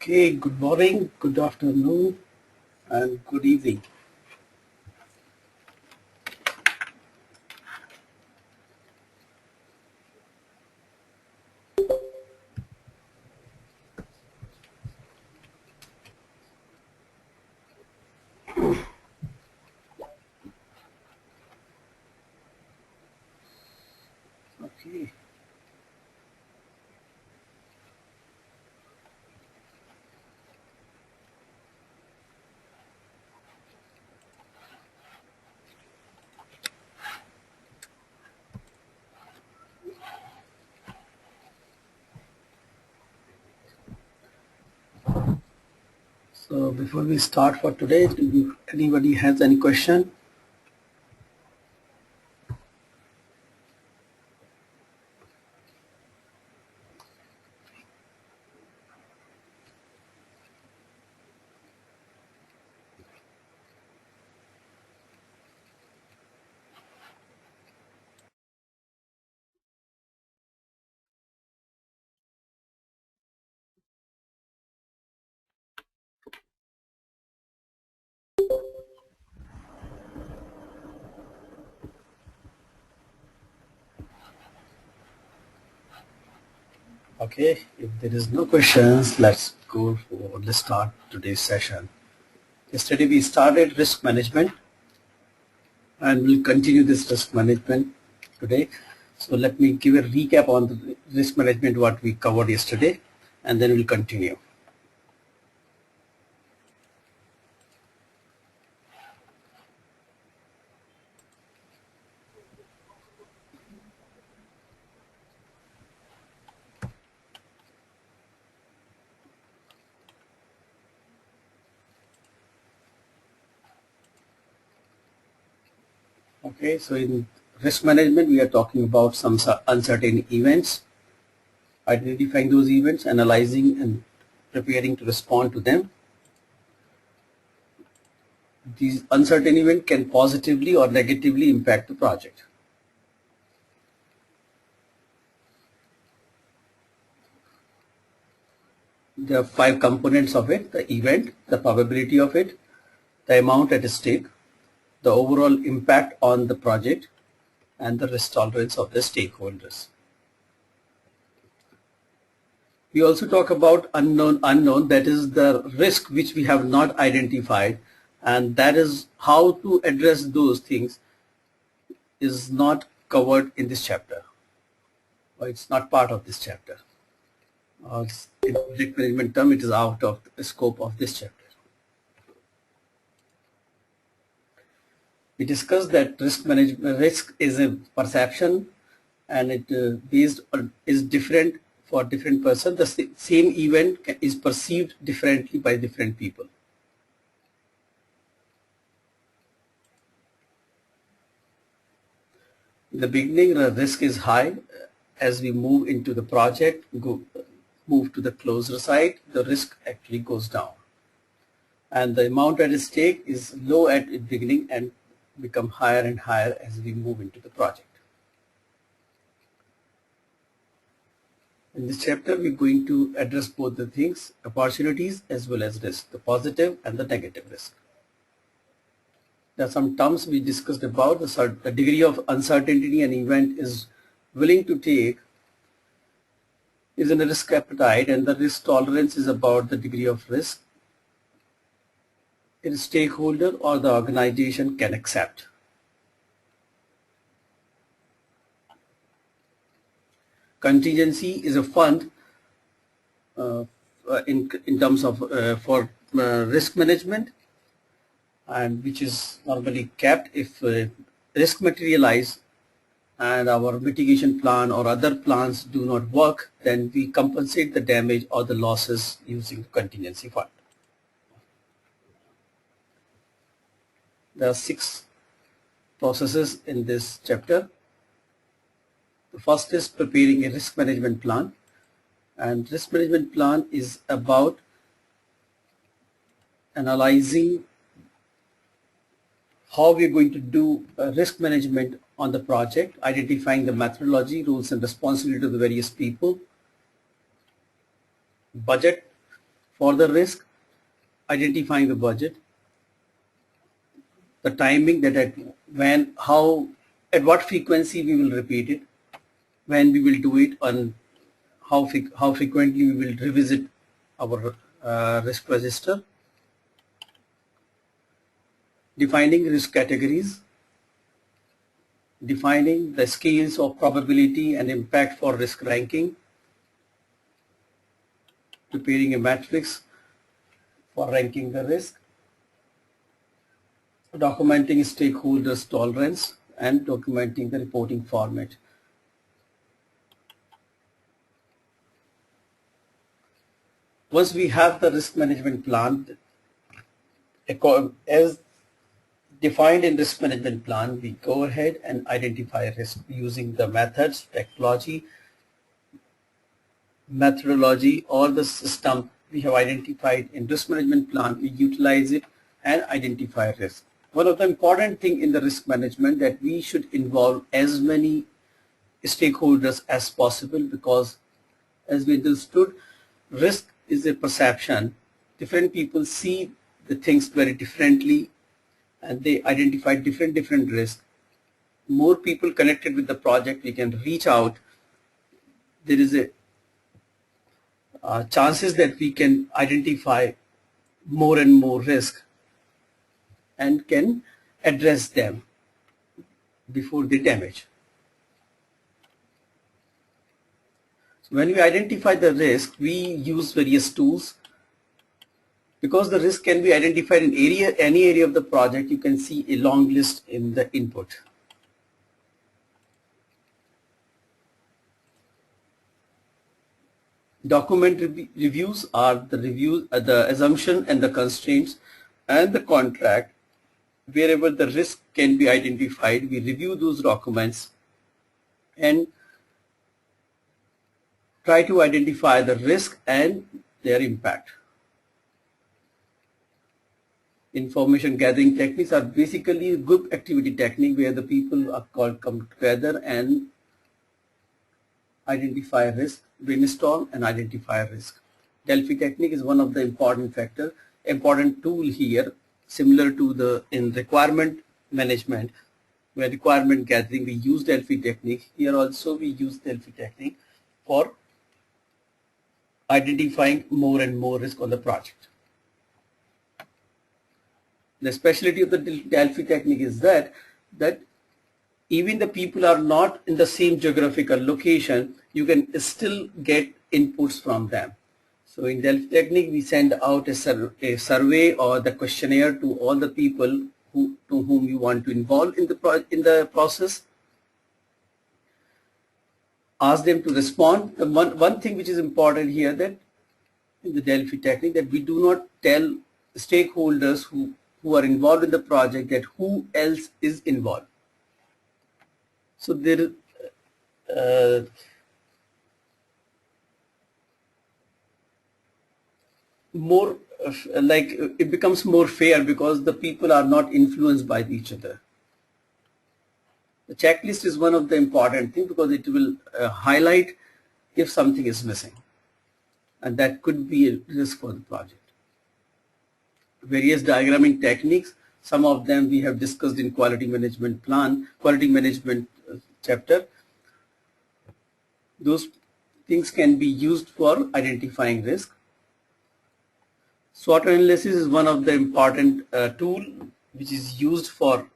Okay, good morning, good afternoon, and good evening. Okay, so before we start for today, anybody has any question? Okay, if there is no questions, let's start today's session. Yesterday we started risk management and we'll continue this risk management today. So let me give a recap on the risk management, what we covered yesterday, and then we'll continue. Okay, so in risk management, we are talking about some uncertain events, identifying those events, analyzing and preparing to respond to them. These uncertain events can positively or negatively impact the project. There are 5 components of it: the event, the probability of it, the amount at stake, the overall impact on the project, and the risk tolerance of the stakeholders. We also talk about unknown, that is the risk which we have not identified, and that is how to address those things is not covered in this chapter, or it's not part of this chapter. In project management term, it is out of the scope of this chapter. We discussed that risk is a perception, and it is different for different person. The same event is perceived differently by different people. In the beginning, the risk is high. As we move into the project, move to the closer side, the risk actually goes down. And the amount at stake is low at the beginning and become higher and higher as we move into the project. In this chapter, we're going to address both the things, opportunities as well as risk, the positive and the negative risk. There are some terms we discussed about the degree of uncertainty an event is willing to take is in a risk appetite, and the risk tolerance is about the degree of risk a stakeholder or the organization can accept. Contingency is a fund in terms of for risk management, and which is normally kept if risk materialize and our mitigation plan or other plans do not work, then we compensate the damage or the losses using contingency fund. There are 6 processes in this chapter. The first is preparing a risk management plan, and risk management plan is about analyzing how we're going to do risk management on the project, identifying the methodology, rules and responsibility of the various people, budget for the risk, identifying the budget, the timing that at when, how, at what frequency we will repeat it, when we will do it, and how frequently we will revisit our risk register, defining risk categories, defining the scales of probability and impact for risk ranking, preparing a matrix for ranking the risk, documenting stakeholders' tolerance, and documenting the reporting format. Once we have the risk management plan, as defined in risk management plan, we go ahead and identify risk using the methods, methodology, or the system we have identified in risk management plan. We utilize it and identify risk. One of the important things in the risk management that we should involve as many stakeholders as possible, because as we understood, risk is a perception. Different people see the things very differently and they identify different risks. More people connected with the project we can reach out, there is a chances that we can identify more and more risk and can address them before they damage. So when we identify the risk, we use various tools. Because the risk can be identified in any area of the project, you can see a long list in the input. Document reviews are the assumption and the constraints and the contract. Wherever the risk can be identified, we review those documents and try to identify the risk and their impact. Information gathering techniques are basically a group activity technique where the people are come together and identify risk, brainstorm and identify risk. Delphi technique is one of the important tool here, similar to in requirement management, where requirement gathering we use Delphi technique. Here also we use Delphi technique for identifying more and more risk on the project. The specialty of the Delphi technique is that even the people are not in the same geographical location, you can still get inputs from them. So in Delphi technique, we send out a survey or the questionnaire to all the people to whom you want to involve in the process. Ask them to respond. The one thing which is important here, that in the Delphi technique, that we do not tell stakeholders who are involved in the project that who else is involved. So there more like it becomes more fair because the people are not influenced by each other. The checklist is one of the important things because it will highlight if something is missing, and that could be a risk for the project. Various diagramming techniques, some of them we have discussed in quality management chapter. Those things can be used for identifying risk. SWOT analysis is one of the important tool which is used for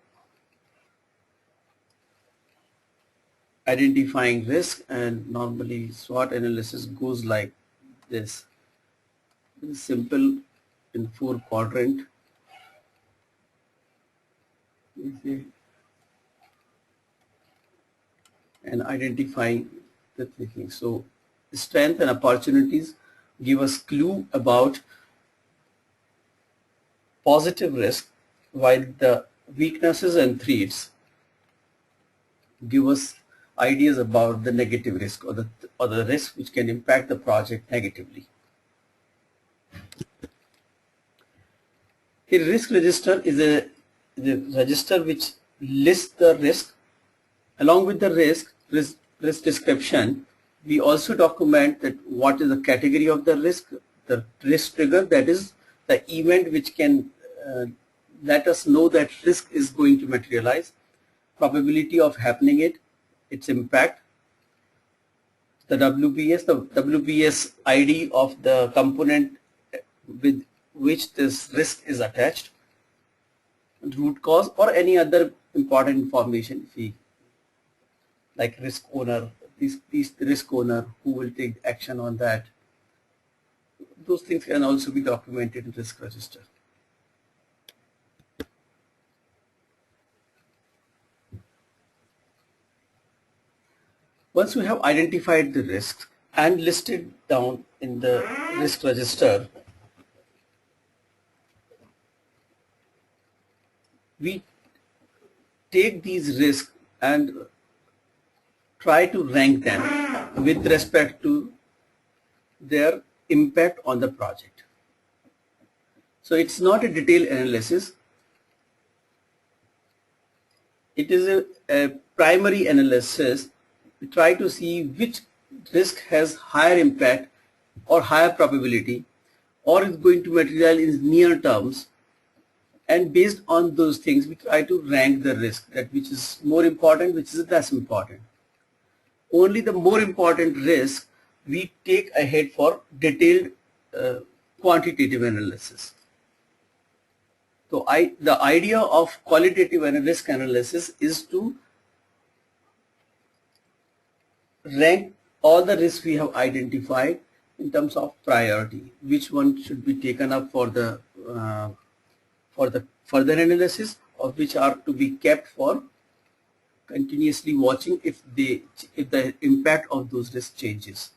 identifying risk, and normally SWOT analysis goes like this. It's simple in 4 quadrant. And identifying the thinking. So strength and opportunities give us clue about positive risk, while the weaknesses and threats give us ideas about the negative risk or the risk which can impact the project negatively. A risk register is a register which lists the risk. Along with the risk description, we also document that what is the category of the risk, the risk trigger, that is the event which can let us know that risk is going to materialize, probability of happening it, its impact, the WBS ID of the component with which this risk is attached, root cause, or any other important information, like risk owner, these risk owner, who will take action on that. Those things can also be documented in risk register. Once we have identified the risk and listed down in the risk register, we take these risks and try to rank them with respect to their impact on the project. So it's not a detailed analysis. It is a primary analysis. We try to see which risk has higher impact or higher probability, or is going to materialize in near terms, and based on those things we try to rank the risk, that which is more important, which is less important. Only the more important risk we take ahead for detailed quantitative analysis. So the idea of qualitative and risk analysis is to rank all the risks we have identified in terms of priority, which one should be taken up for the further analysis, or which are to be kept for continuously watching if the impact of those risks changes.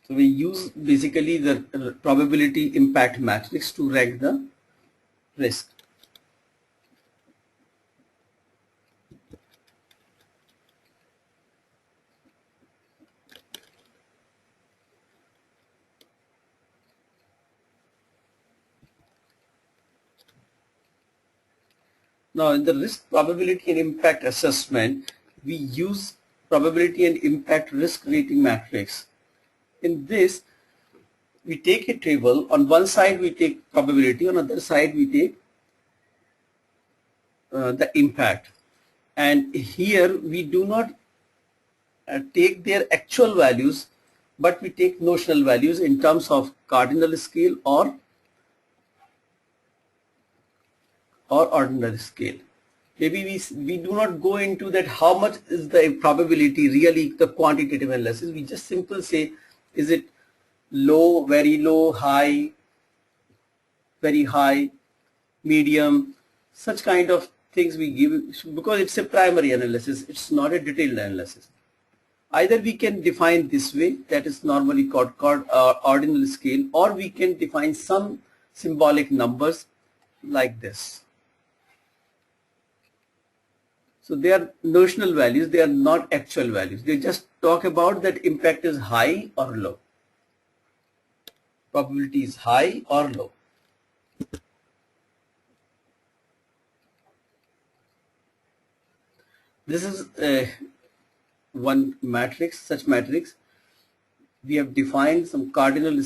So we use basically the probability impact matrix to rank the risk. Now in the risk probability and impact assessment, we use probability and impact risk rating matrix. In this, we take a table. On one side we take probability, on the other side we take the impact, and here we do not take their actual values, but we take notional values in terms of cardinal scale or ordinal scale. Maybe we do not go into that how much is the probability really, the quantitative analysis. We just simply say, is it low, very low, high, very high, medium, such kind of things we give, because it's a primary analysis, it's not a detailed analysis. Either we can define this way, that is normally called ordinal scale, or we can define some symbolic numbers like this. So they are notional values, they are not actual values. They just talk about that impact is high or low. Probability is high or low. This is one matrix, such matrix. We have defined some cardinal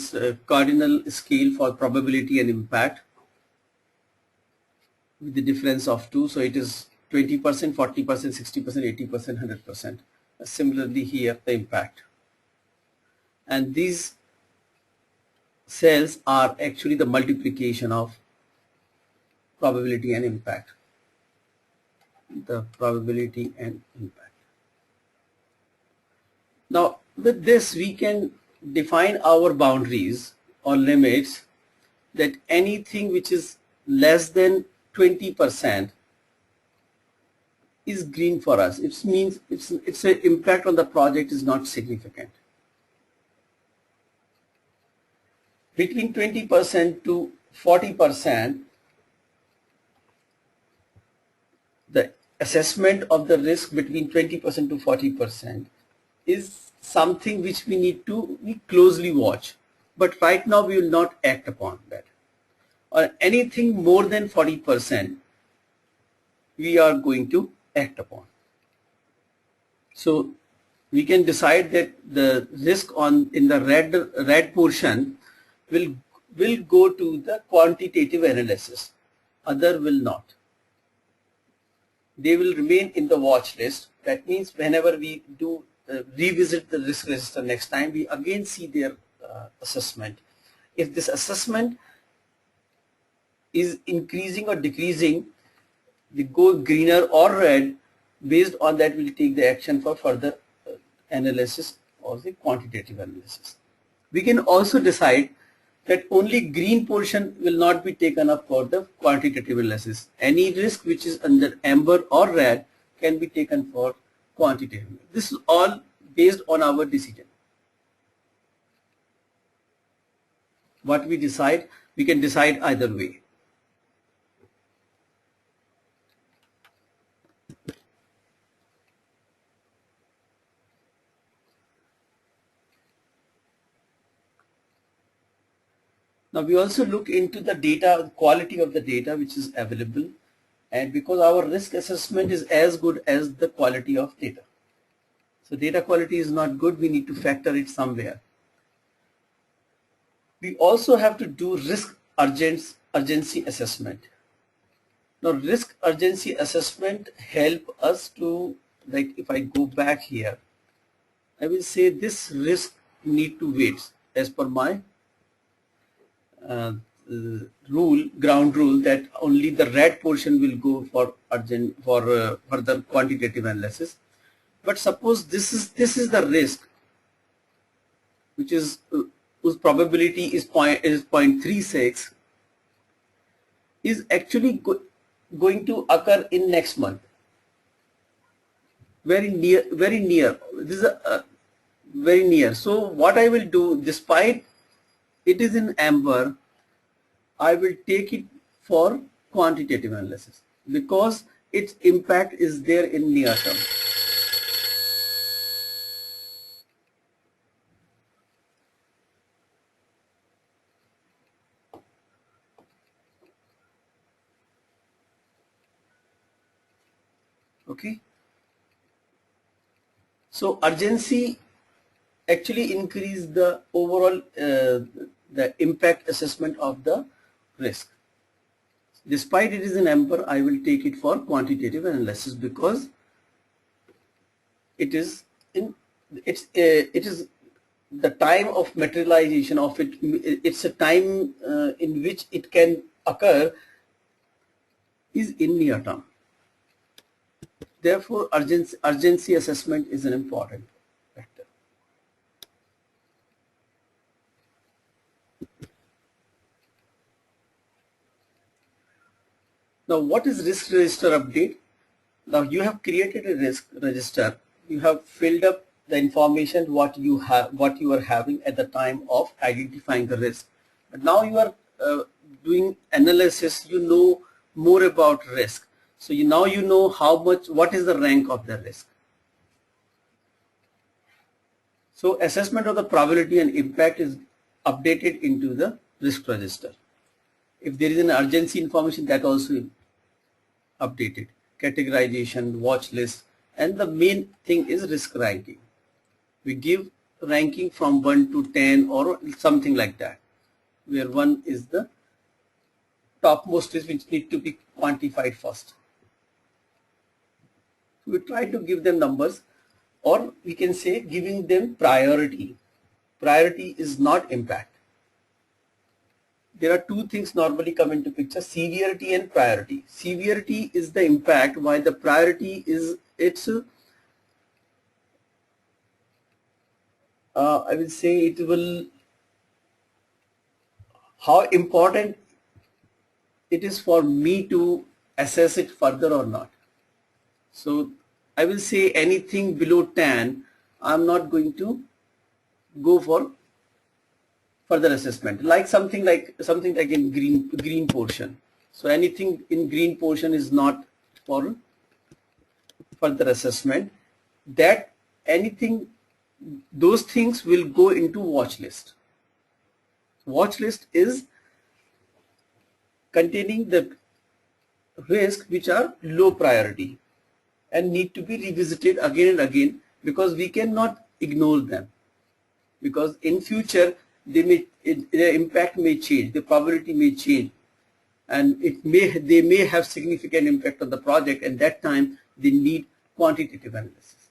scale for probability and impact with the difference of 2. So it is 20%, 40%, 60%, 80%, 100%. Similarly here the impact. And these cells are actually the multiplication of probability and impact. The probability and impact. Now with this we can define our boundaries or limits, that anything which is less than 20% is green for us. It means its impact on the project is not significant. Between 20% to 40%, the assessment of the risk between 20% to 40% is something which we need to closely watch. But right now we will not act upon that. Or anything more than 40%, we are going to act upon. So we can decide that the risk in the red portion will go to the quantitative analysis, other will not. They will remain in the watch list. That means whenever we do revisit the risk register next time, we again see their assessment. If this assessment is increasing or decreasing, they go greener or red. Based on that, we'll take the action for further analysis or the quantitative analysis. We can also decide that only green portion will not be taken up for the quantitative analysis. Any risk which is under amber or red can be taken for quantitative. This is all based on our decision. What we decide, we can decide either way. Now we also look into the data, the quality of the data which is available, and because our risk assessment is as good as the quality of data. So data quality is not good, we need to factor it somewhere. We also have to do risk urgency assessment. Now risk urgency assessment help us to, like if I go back here, I will say this risk need to wait as per my ground rule, that only the red portion will go for further quantitative analysis. But suppose this is the risk which is whose probability is 0.36, is actually going to occur in next month, very near. This is very near. So what I will do, despite it is in amber, I will take it for quantitative analysis because its impact is there in near term. Okay. So urgency actually increase the overall the impact assessment of the risk. Despite it is in amber, I will take it for quantitative analysis because it is the time of materialization of it. It's a time in which it can occur is in near term. Therefore, urgency assessment is an important factor. Now, what is risk register update? Now, you have created a risk register. You have filled up the information what you are having at the time of identifying the risk. But now you are doing analysis. You know more about risk. So now you know what is the rank of the risk. So assessment of the probability and impact is updated into the risk register. If there is an urgency information, that also updated. Categorization, watch list, and the main thing is risk ranking. We give ranking from 1 to 10 or something like that, where 1 is the topmost risk which need to be quantified first. We try to give them numbers, or we can say giving them priority. Priority is not impact. There are two things normally come into picture: severity and priority. Severity is the impact, while the priority is I will say it will, how important it is for me to assess it further or not. So I will say anything below 10, I'm not going to go for further assessment. Like something like in green portion. So anything in green portion is not for further assessment. That anything, those things will go into watch list. Watch list is containing the risks which are low priority and need to be revisited again and again because we cannot ignore them, because in future their impact may change, the probability may change, and they may have significant impact on the project, and that time they need quantitative analysis.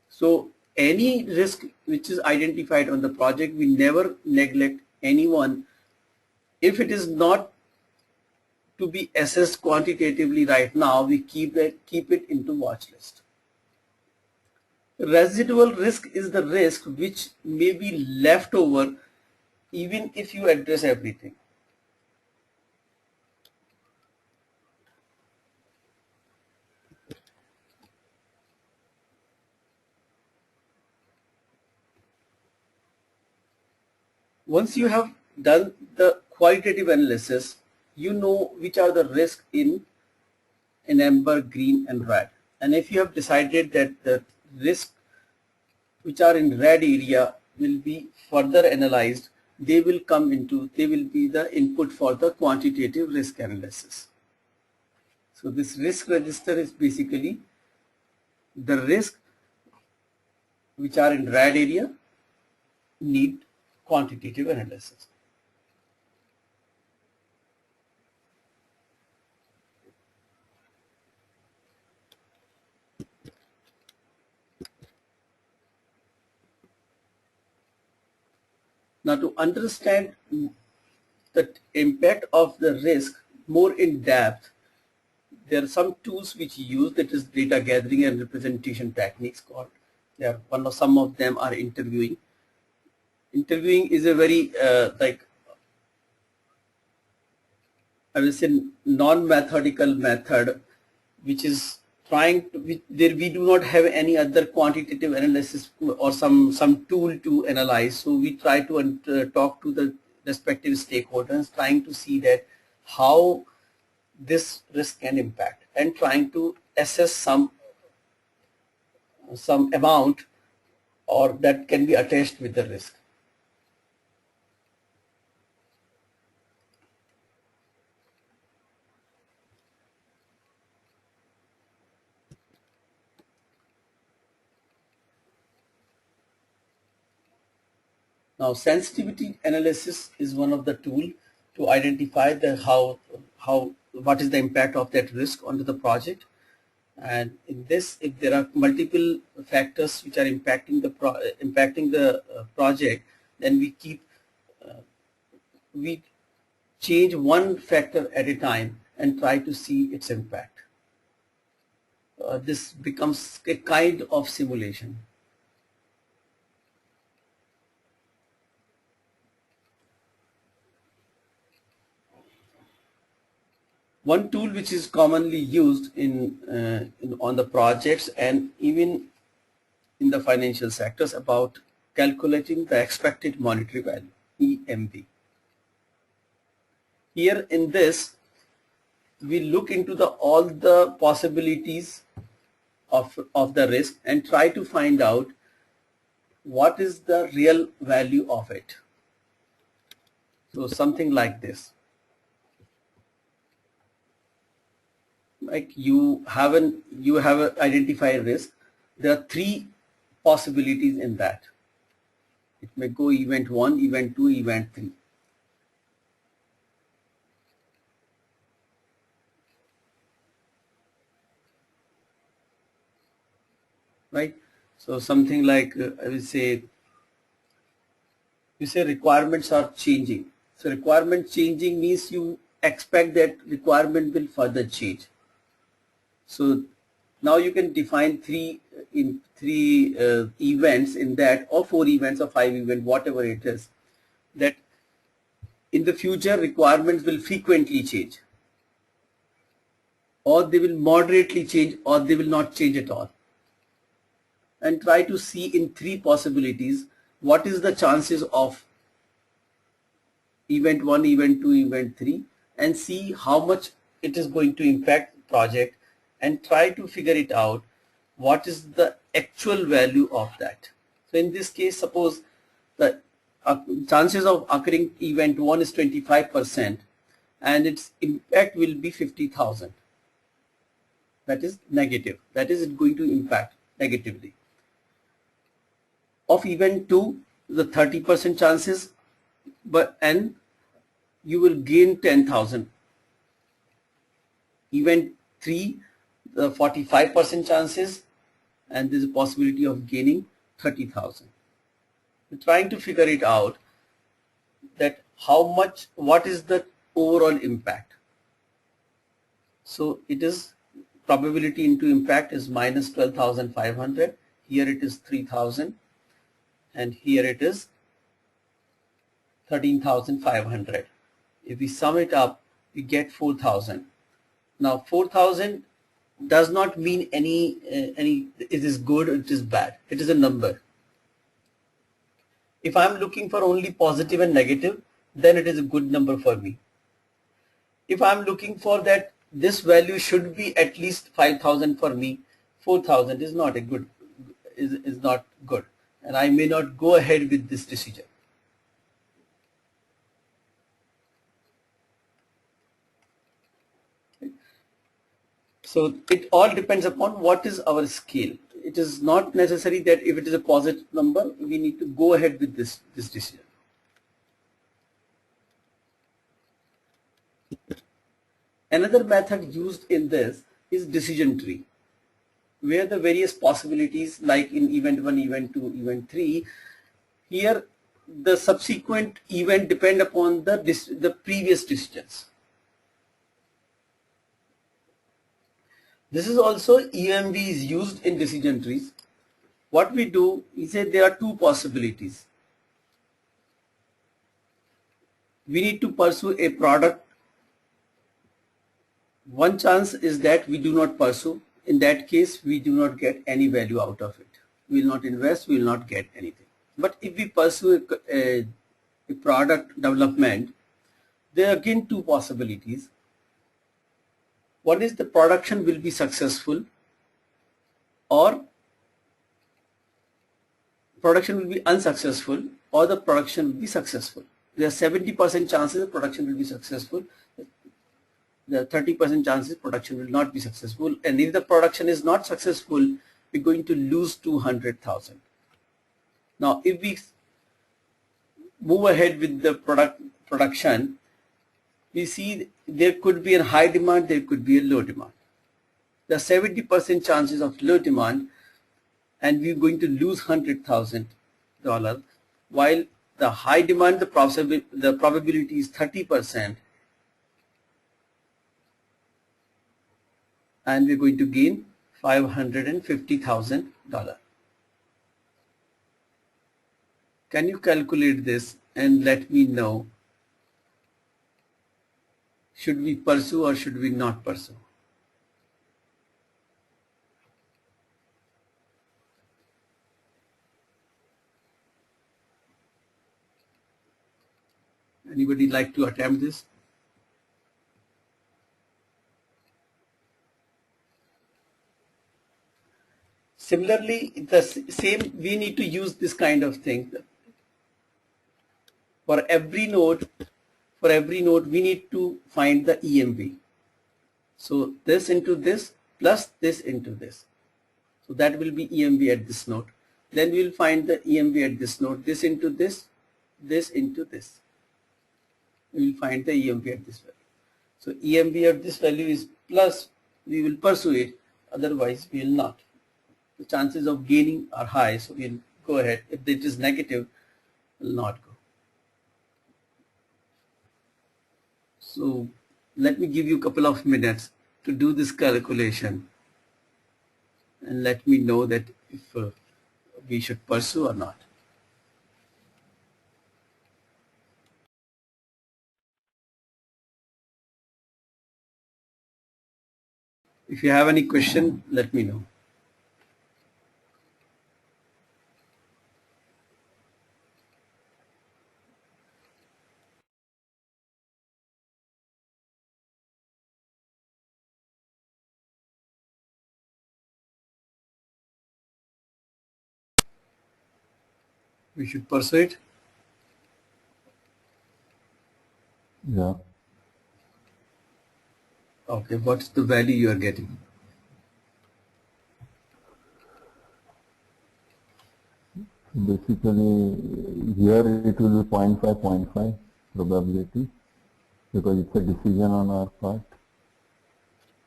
So any risk which is identified on the project, we never neglect anyone. If it is not to be assessed quantitatively right now, we keep it into watch list. Residual risk is the risk which may be left over even if you address everything. Once you have done the qualitative analysis, you know which are the risks in amber, green and red. And if you have decided that the risks which are in red area will be further analyzed, they will be the input for the quantitative risk analysis. So this risk register is basically the risk which are in red area need quantitative analysis. Now, to understand the impact of the risk more in depth, there are some tools which you use, that is data gathering and representation techniques called. Some of them are interviewing. Interviewing is a very I will say non-methodical method, which is trying to, we do not have any other quantitative analysis or some tool to analyze. So we try to talk to the respective stakeholders, trying to see that how this risk can impact, and trying to assess some amount or that can be attached with the risk. Now, sensitivity analysis is one of the tools to identify what is the impact of that risk onto the project. And in this, if there are multiple factors which are impacting the project, then we change one factor at a time and try to see its impact. This becomes a kind of simulation. One tool which is commonly used on the projects and even in the financial sectors about calculating the expected monetary value, EMV. Here in this, we look into all the possibilities of the risk and try to find out what is the real value of it. So something like this. Like you have identified risk. There are three possibilities in that. It may go event 1, event 2, event 3. Right? So something like I will say, you say requirements are changing. So requirement changing means you expect that requirement will further change. So now you can define three events in that, or 4 events or 5 events, whatever it is, that in the future requirements will frequently change, or they will moderately change, or they will not change at all. And try to see in 3 possibilities what is the chances of event 1, event 2, event 3, and see how much it is going to impact the project, and try to figure it out what is the actual value of that. So in this case, suppose the chances of occurring event 1 is 25% and its impact will be 50,000. That is negative. That is, it's going to impact negatively. Of event 2, the 30% chances, and you will gain 10,000. Event 3, the 45% chances, and there's a possibility of gaining 30,000. We're trying to figure it out that what is the overall impact. So it is probability into impact is minus 12,500. Here it is 3,000, and here it is 13,500. If we sum it up, we get 4,000. Now 4,000 does not mean any it is good or it is bad. It is a number. If I'm looking for only positive and negative, then it is a good number for me. If I'm looking for that this value should be at least 5,000 for me, 4,000 is not a good is not good, and I may not go ahead with this decision. So it all depends upon what is our scale. It is not necessary that if it is a positive number, we need to go ahead with this decision. Another method used in this is decision tree, where the various possibilities, like in event 1, event 2, event 3, here the subsequent event depend upon the previous decisions. This is also EMV is used in decision trees. What we do is that there are two possibilities. We need to pursue a product. One chance is that we do not pursue. In that case, we do not get any value out of it. We will not invest, we will not get anything. But if we pursue a product development, there are again two possibilities. One is the production will be successful, or production will be unsuccessful, or the production will be successful. There are 70% chances the production will be successful. There are 30% chances production will not be successful, and if the production is not successful, we're going to lose 200,000. Now, if we move ahead with the production, we see there could be a high demand, there could be a low demand. There are 70% chances of low demand, and we're going to lose $100,000, while the high demand, the probability is 30%, and we're going to gain $550,000. Can you calculate this and let me know, should we pursue or should we not pursue? Anybody like to attempt this? Similarly, the same, we need to use this kind of thing. For every node, we need to find the EMV. So this into this plus this into this. So that will be EMV at this node. Then we will find the EMV at this node. This into this into this. We will find the EMV at this value. So EMV at this value is plus, we will pursue it, otherwise we will not. The chances of gaining are high, so we'll go ahead. If it is negative, we'll not go. So let me give you a couple of minutes to do this calculation and let me know that if we should pursue or not. If you have any question, let me know. We should pursue it. Yeah. Okay, what's the value you are getting? Basically, here it will be 0.5 probability because it's a decision on our part.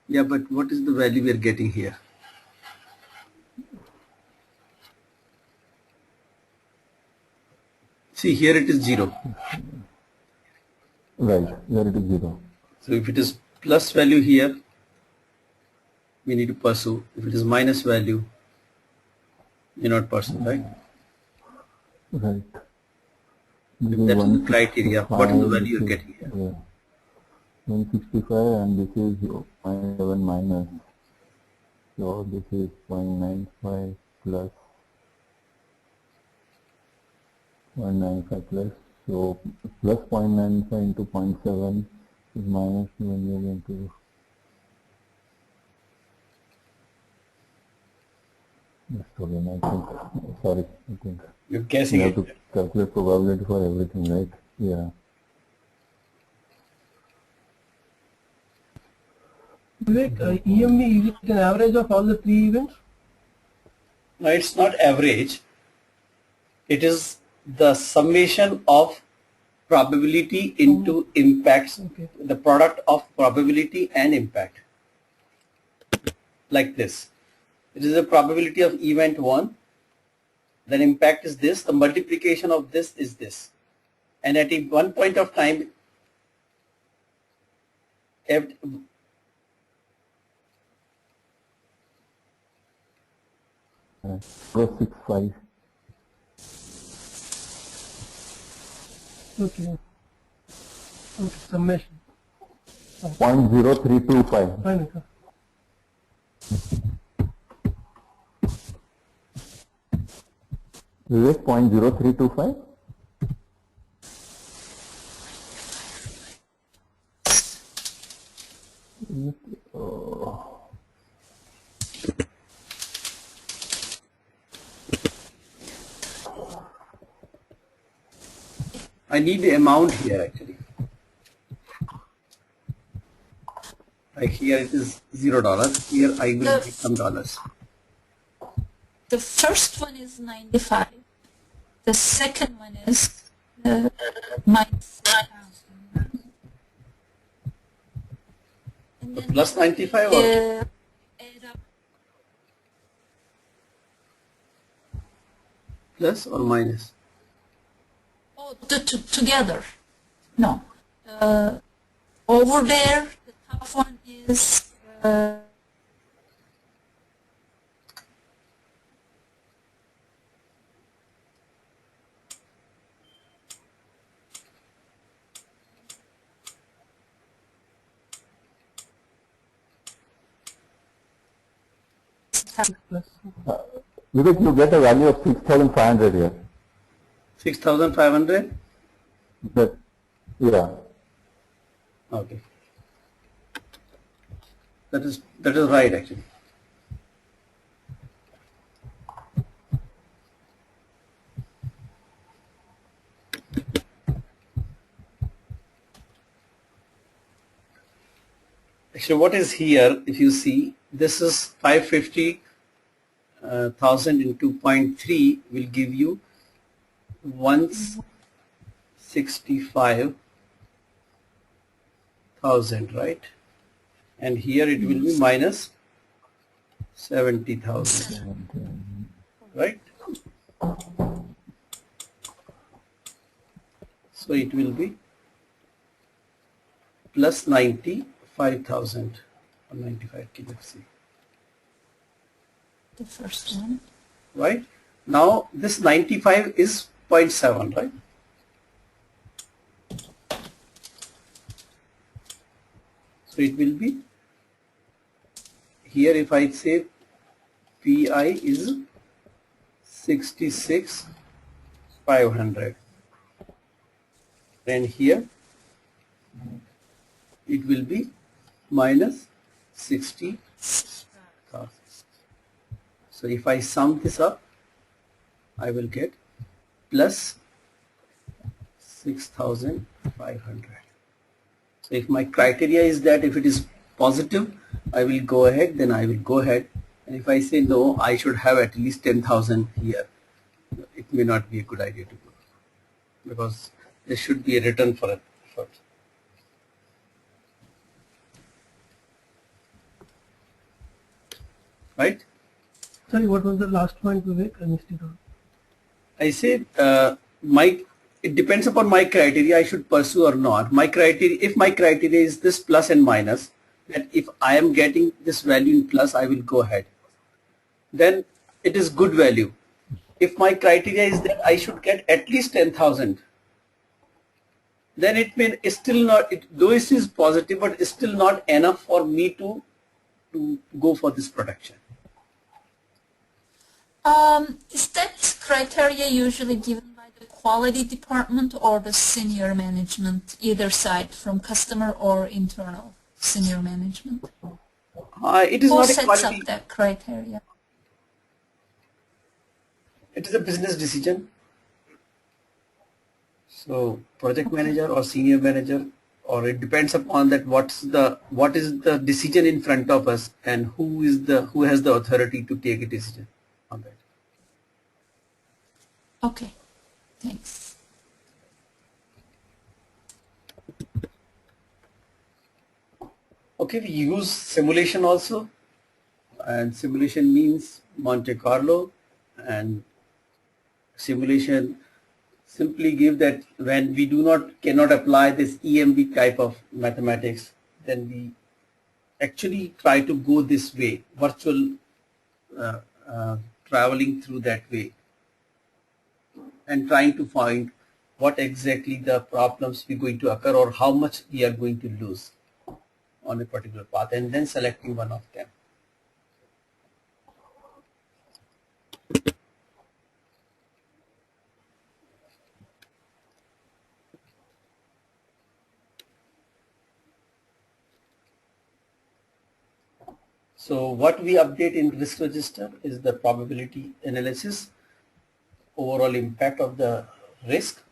Yeah, but what is the value we are getting here? See, here it is 0. Right, here it is 0. So if it is plus value here, we need to pursue. If it is minus value, you not pursue, right? Right. If This is that is the criteria, what is the 165, value this you are is getting here? 165 and this is 0.7 minus. So this is 0.95 plus 0.95 plus. So plus 0.95 into 0.7 is minus when you into again, I think, sorry, I think You're you guessing have it. to calculate probability for everything, right? Yeah. Vivek, EMV, is it an average of all the 3 events? No, it's not average. It is the summation of probability into impacts, Okay. the product of probability and impact. Like this. It is the probability of event 1, then impact is this, the multiplication of this is this. And at one point of time, Go 65. Okay. Okay, summation. 0.0325. Fine, okay. Is it 0.0325? I need the amount here actually. Like here it is $0. Here I will take some dollars. The first one is 95. The second one is minus 1,000. And then Plus 95 or add up plus or minus? oh, together. No. Over there, the top one is Plus. Because you get a value of 6,500 here. 6,500? That, yeah. Okay. That is right actually. Actually, what is here, if you see, this is 550,000 into 0.3 will give you 165,000, right? And here it will be minus 70,000, right? So it will be plus 95,000 or 95K, let's see. the first one. Right? Now this 95 is 0.7, right? So it will be here if I say PI is 66,500, and here it will be minus 60,000. So if I sum this up, I will get plus 6,500. So if my criteria is that if it is positive, I will go ahead, then I will go ahead. And if I say no, I should have at least 10,000 here. it may not be a good idea to go, because there should be a return for it first. Right? Sorry, what was the last point, Vivek? I missed it all. I said it depends upon my criteria I should pursue or not. My criteria, if my criteria is this plus and minus, that if I am getting this value in plus, I will go ahead. Then it is good value. If my criteria is that I should get at least 10,000, then it may it's still not, though it is positive, but it's still not enough for me to go for this production. Is that criteria usually given by the quality department or the senior management, either side, from customer or internal senior management? It is Who not a sets quality. up that criteria? It is a business decision. So project manager or senior manager, or it depends upon that what is the decision in front of us, and who has the authority to take a decision on that. Okay, thanks. Okay, we use simulation also, and simulation means Monte Carlo, and simulation simply give that when we cannot apply this EMB type of mathematics, then we actually try to go this way, virtual traveling through that way, and trying to find what exactly the problems we're going to occur, or how much we are going to lose on a particular path, and then selecting one of them. So what we update in risk register is the probability analysis, overall impact of the risk.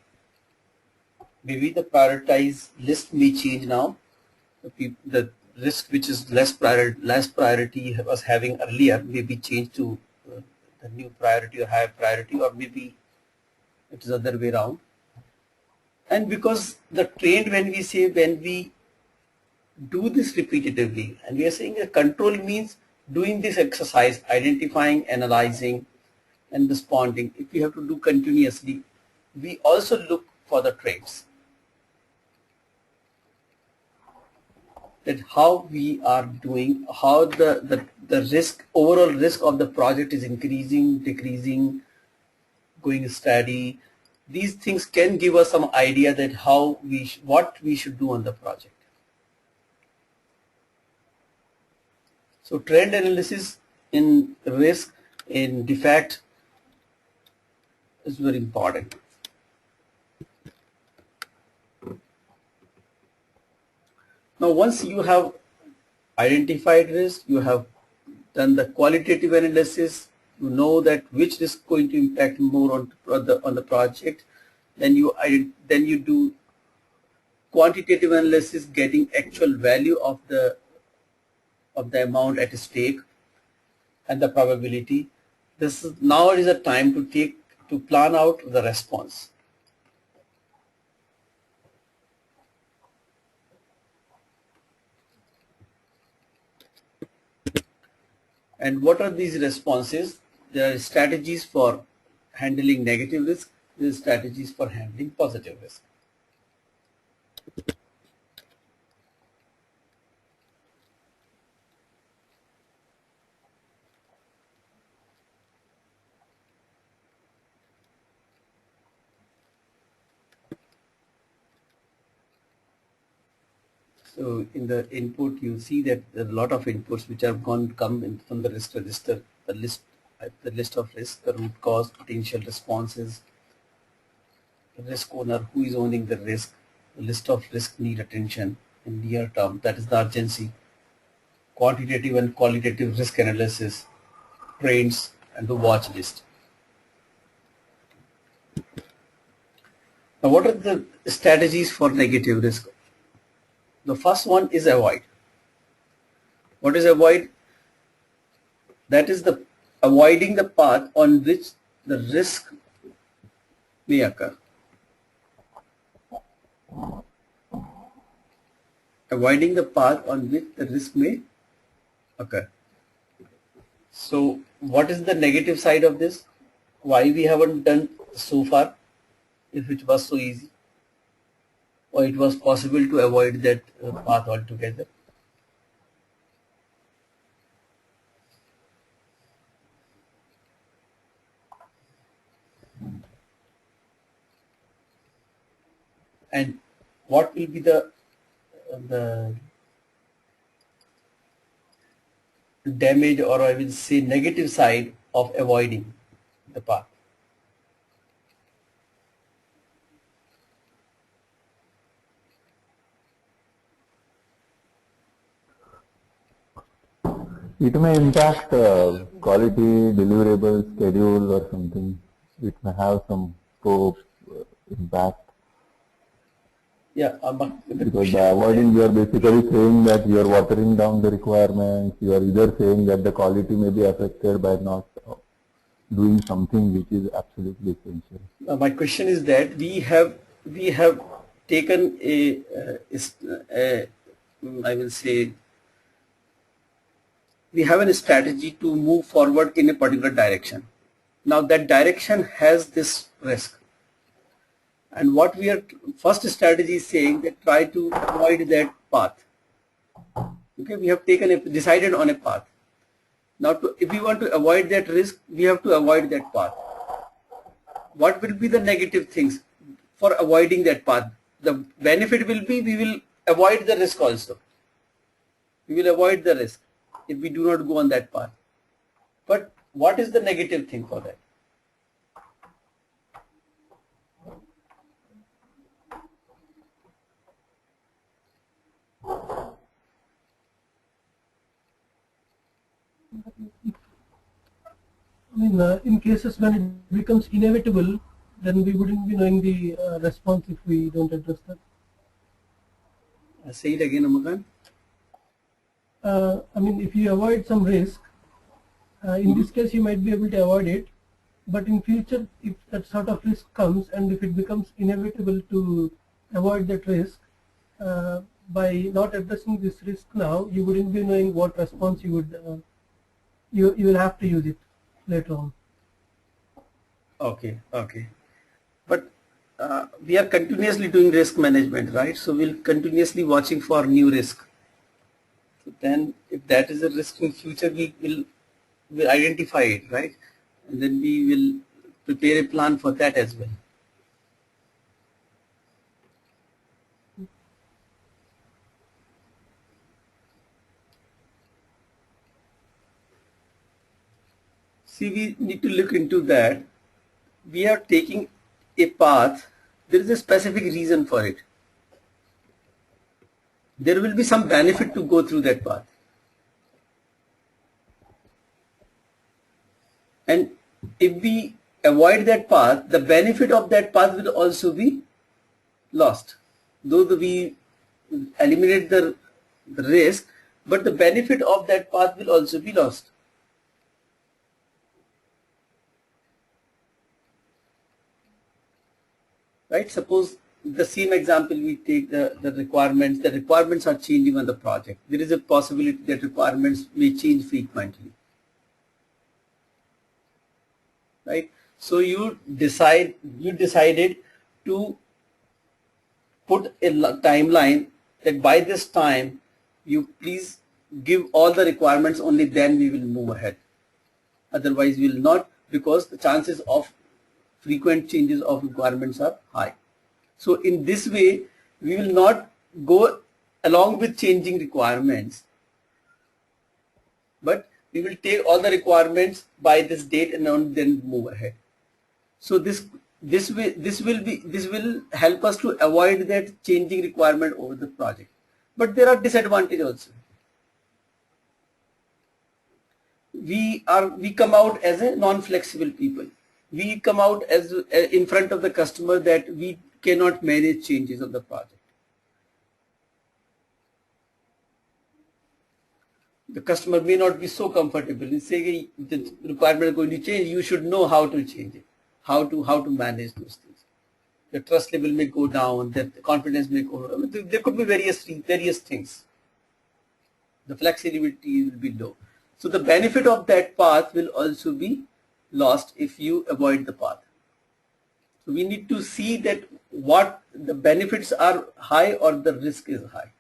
Maybe the prioritized list may change now. The risk which is less priority was having earlier may be changed to the new priority or higher priority, or maybe it is other way around. And because the trend, when we do this repetitively, and we are saying a control means doing this exercise, identifying, analyzing, and responding. If we have to do continuously, we also look for the trends, that how we are doing, how the risk, overall risk of the project is increasing, decreasing, going steady. These things can give us some idea that what we should do on the project. So trend analysis in risk, in defect, is very important. Now once you have identified risk, you have done the qualitative analysis, you know that which risk is going to impact more on the project, then you do quantitative analysis, getting actual value of the amount at stake and the probability. Now is a time to plan out the response. And what are these responses? There are strategies for handling negative risk. There are strategies for handling positive risk. So in the input, you see that there are a lot of inputs which have come in from the risk register, the list of risk, the root cause, potential responses, the risk owner, who is owning the risk, the list of risk need attention in near term, that is the urgency, quantitative and qualitative risk analysis, trends, and the watch list. Now what are the strategies for negative risk? The first one is avoid. What is avoid? That is avoiding the path on which the risk may occur. Avoiding the path on which the risk may occur. So what is the negative side of this? Why we haven't done so far if it was so easy, or it was possible to avoid that path altogether? And what will be the damage, or I will say negative side of avoiding the path? It may impact quality, deliverable, schedule or something. It may have some scope impact. Yeah, Because by avoiding, you are basically saying that you are watering down the requirements. You are either saying that the quality may be affected by not doing something which is absolutely essential. My question is that we have taken I will say, we have a strategy to move forward in a particular direction. Now that direction has this risk, and what we are first strategy is saying that try to avoid that path. Okay, we have decided on a path. Now if we want to avoid that risk, we have to avoid that path. What will be the negative things for avoiding that path? The benefit will be we will avoid the risk also. We will avoid the risk if we do not go on that path. But what is the negative thing for that? I mean, in cases when it becomes inevitable, then we wouldn't be knowing the response if we don't address that. Say it again, Amakan. I mean, if you avoid some risk, in this case you might be able to avoid it, but in future if that sort of risk comes and if it becomes inevitable to avoid that risk, by not addressing this risk now, you wouldn't be knowing what response you would, you will have to use it later on. Okay, okay. But we are continuously doing risk management, right? So we'll continuously watching for new risk. So then if that is a risk in future, we will identify it, right? And then we will prepare a plan for that as well. See, we need to look into that. We are taking a path. There is a specific reason for it. There will be some benefit to go through that path. And if we avoid that path, the benefit of that path will also be lost. Though we eliminate the risk, but the benefit of that path will also be lost. Right? Suppose the same example we take the requirements are changing on the project. There is a possibility that requirements may change frequently. Right? So you decided to put a timeline that by this time you please give all the requirements, only then we will move ahead. Otherwise we will not, because the chances of frequent changes of requirements are high. So in this way we will not go along with changing requirements, but we will take all the requirements by this date and then move ahead. So this will help us to avoid that changing requirement over the project. But there are disadvantages also. We come out as a non-flexible people. We come out as in front of the customer that we cannot manage changes of the project. The customer may not be so comfortable in saying the requirement is going to change. You should know how to change it, how to manage those things. the trust level may go down, the confidence may go down. There could be various things. The flexibility will be low. So the benefit of that path will also be lost if you avoid the path. So we need to see that what the benefits are high or the risk is high.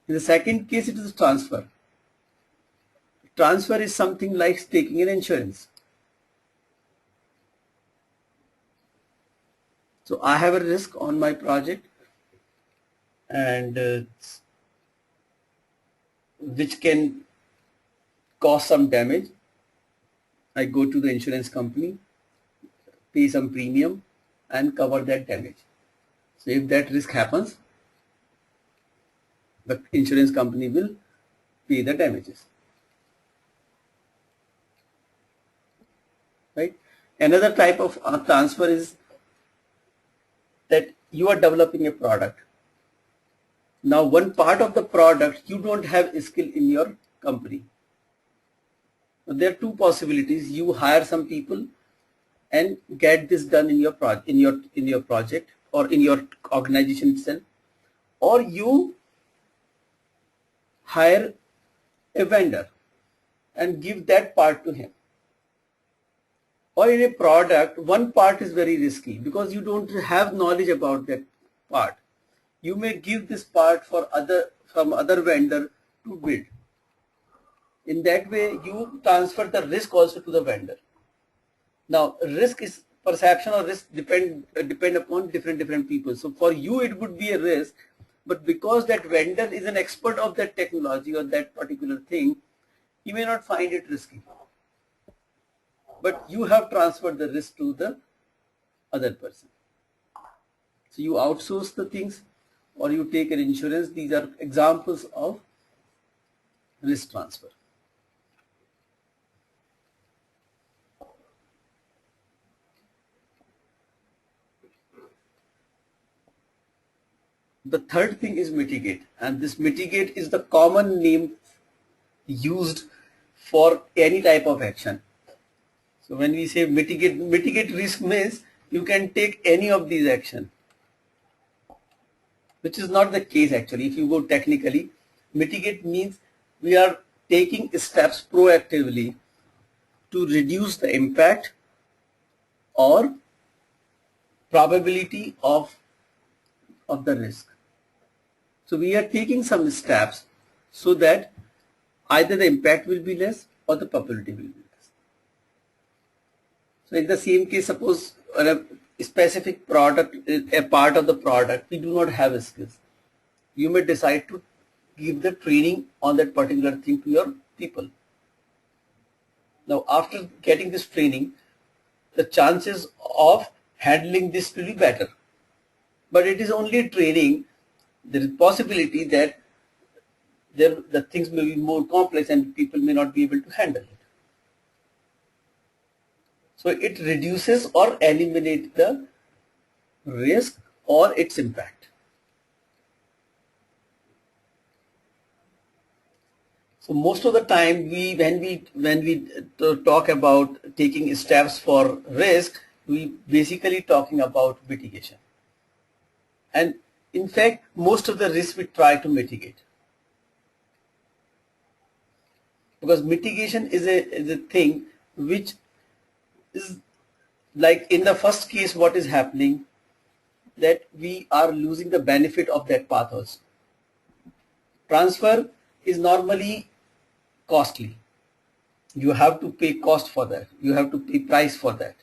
In the second case, it is transfer. Transfer is something like taking an insurance. So I have a risk on my project, and which can cause some damage. I go to the insurance company, pay some premium and cover that damage. So if that risk happens, the insurance company will pay the damages. Right? Another type of transfer is that you are developing a product. Now one part of the product you don't have a skill in your company. There are two possibilities. You hire some people and get this done in your project or in your organization itself, or you hire a vendor and give that part to him. Or in a product, one part is very risky because you don't have knowledge about that part. You may give this part for some other vendor to build. In that way, you transfer the risk also to the vendor. Now, risk is perception or risk depend upon different people. So for you, it would be a risk, but because that vendor is an expert of that technology or that particular thing, he may not find it risky. But you have transferred the risk to the other person. So you outsource the things or you take an insurance. These are examples of risk transfer. The third thing is mitigate, and this mitigate is the common name used for any type of action. So when we say mitigate risk means you can take any of these actions, which is not the case actually. If you go technically, mitigate means we are taking steps proactively to reduce the impact or probability of the risk. So we are taking some steps so that either the impact will be less or the probability will be less. So in the same case, suppose a specific product, a part of the product, we do not have skills. You may decide to give the training on that particular thing to your people. Now after getting this training, the chances of handling this will be better. But it is only training. There is possibility that the things may be more complex and people may not be able to handle it. So it reduces or eliminates the risk or its impact. So most of the time when we talk about taking steps for risk, we basically talking about mitigation. And in fact, most of the risk we try to mitigate, because mitigation is a thing which is like in the first case, what is happening that we are losing the benefit of that path also. Transfer is normally costly. You have to pay cost for that. You have to pay price for that.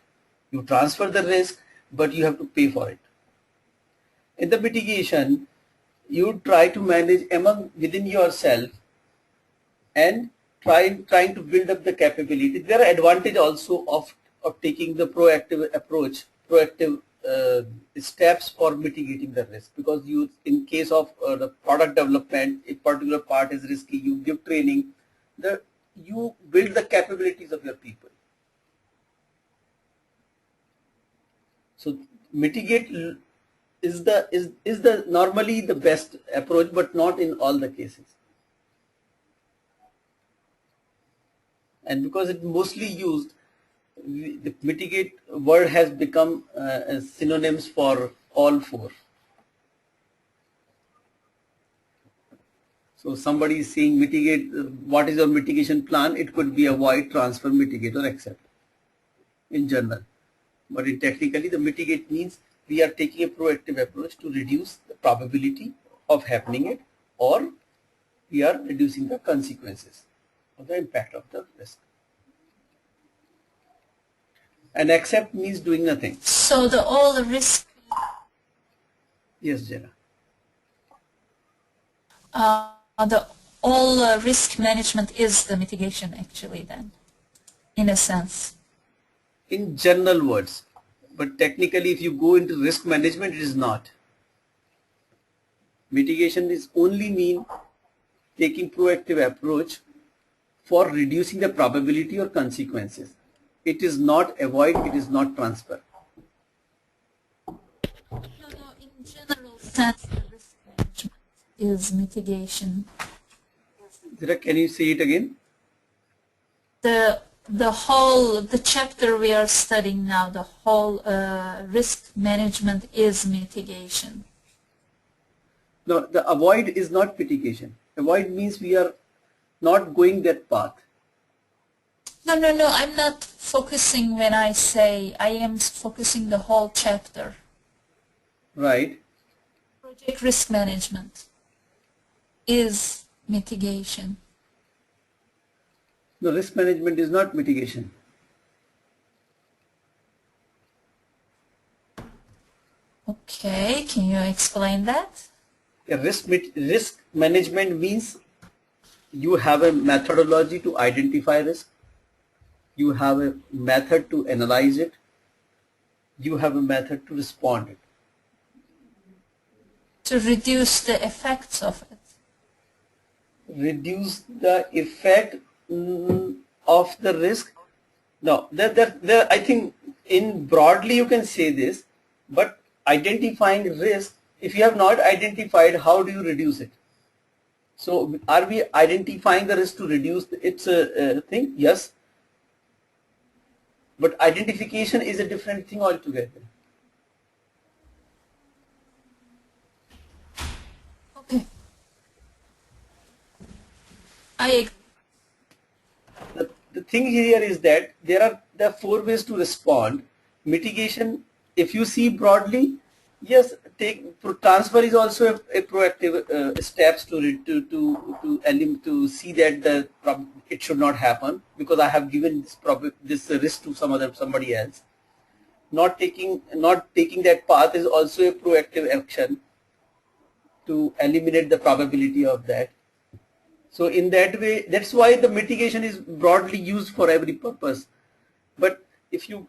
You transfer the risk, but you have to pay for it. In the mitigation, you try to manage within yourself and trying to build up the capability. There are advantages also of taking the proactive approach, proactive steps for mitigating the risk, because you, in case of the product development, a particular part is risky, you give training, you build the capabilities of your people. So mitigate is the normally the best approach, but not in all the cases. And because it's mostly used the mitigate word has become synonyms for all four. So somebody is saying mitigate, what is your mitigation plan? It could be avoid, transfer, mitigate, or accept in general. But in technically, the mitigate means we are taking a proactive approach to reduce the probability of happening it, or we are reducing the consequences of the impact of the risk. And accept means doing nothing. So the all risk. Yes, Jenna. The all risk management is the mitigation actually then, in a sense. In general words, but technically if you go into risk management, it is not. Mitigation is only mean taking proactive approach for reducing the probability or consequences. It is not avoid, it is not transfer. No, in general sense, the risk management is mitigation. Zira, can you say it again? The chapter we are studying now, the whole risk management is mitigation. No, the avoid is not mitigation. Avoid means we are not going that path. No, I'm not focusing when I say, I am focusing the whole chapter. Right. Project risk management is mitigation. No, risk management is not mitigation. Okay, can you explain that? Risk management means you have a methodology to identify risk. You have a method to analyze it. You have a method to respond it. To reduce the effects of it. Reduce the effect of the risk. No, I think in broadly you can say this, but identifying risk, if you have not identified, how do you reduce it? So are we identifying the risk to reduce its thing? Yes. But identification is a different thing altogether. Okay. I agree. The thing here is that there are four ways to respond. Mitigation, if you see broadly, yes, transfer is also a proactive steps to see that it should not happen because I have given this risk to somebody else. Not taking that path is also a proactive action to eliminate the probability of that. So in that way, that's why the mitigation is broadly used for every purpose. But if you,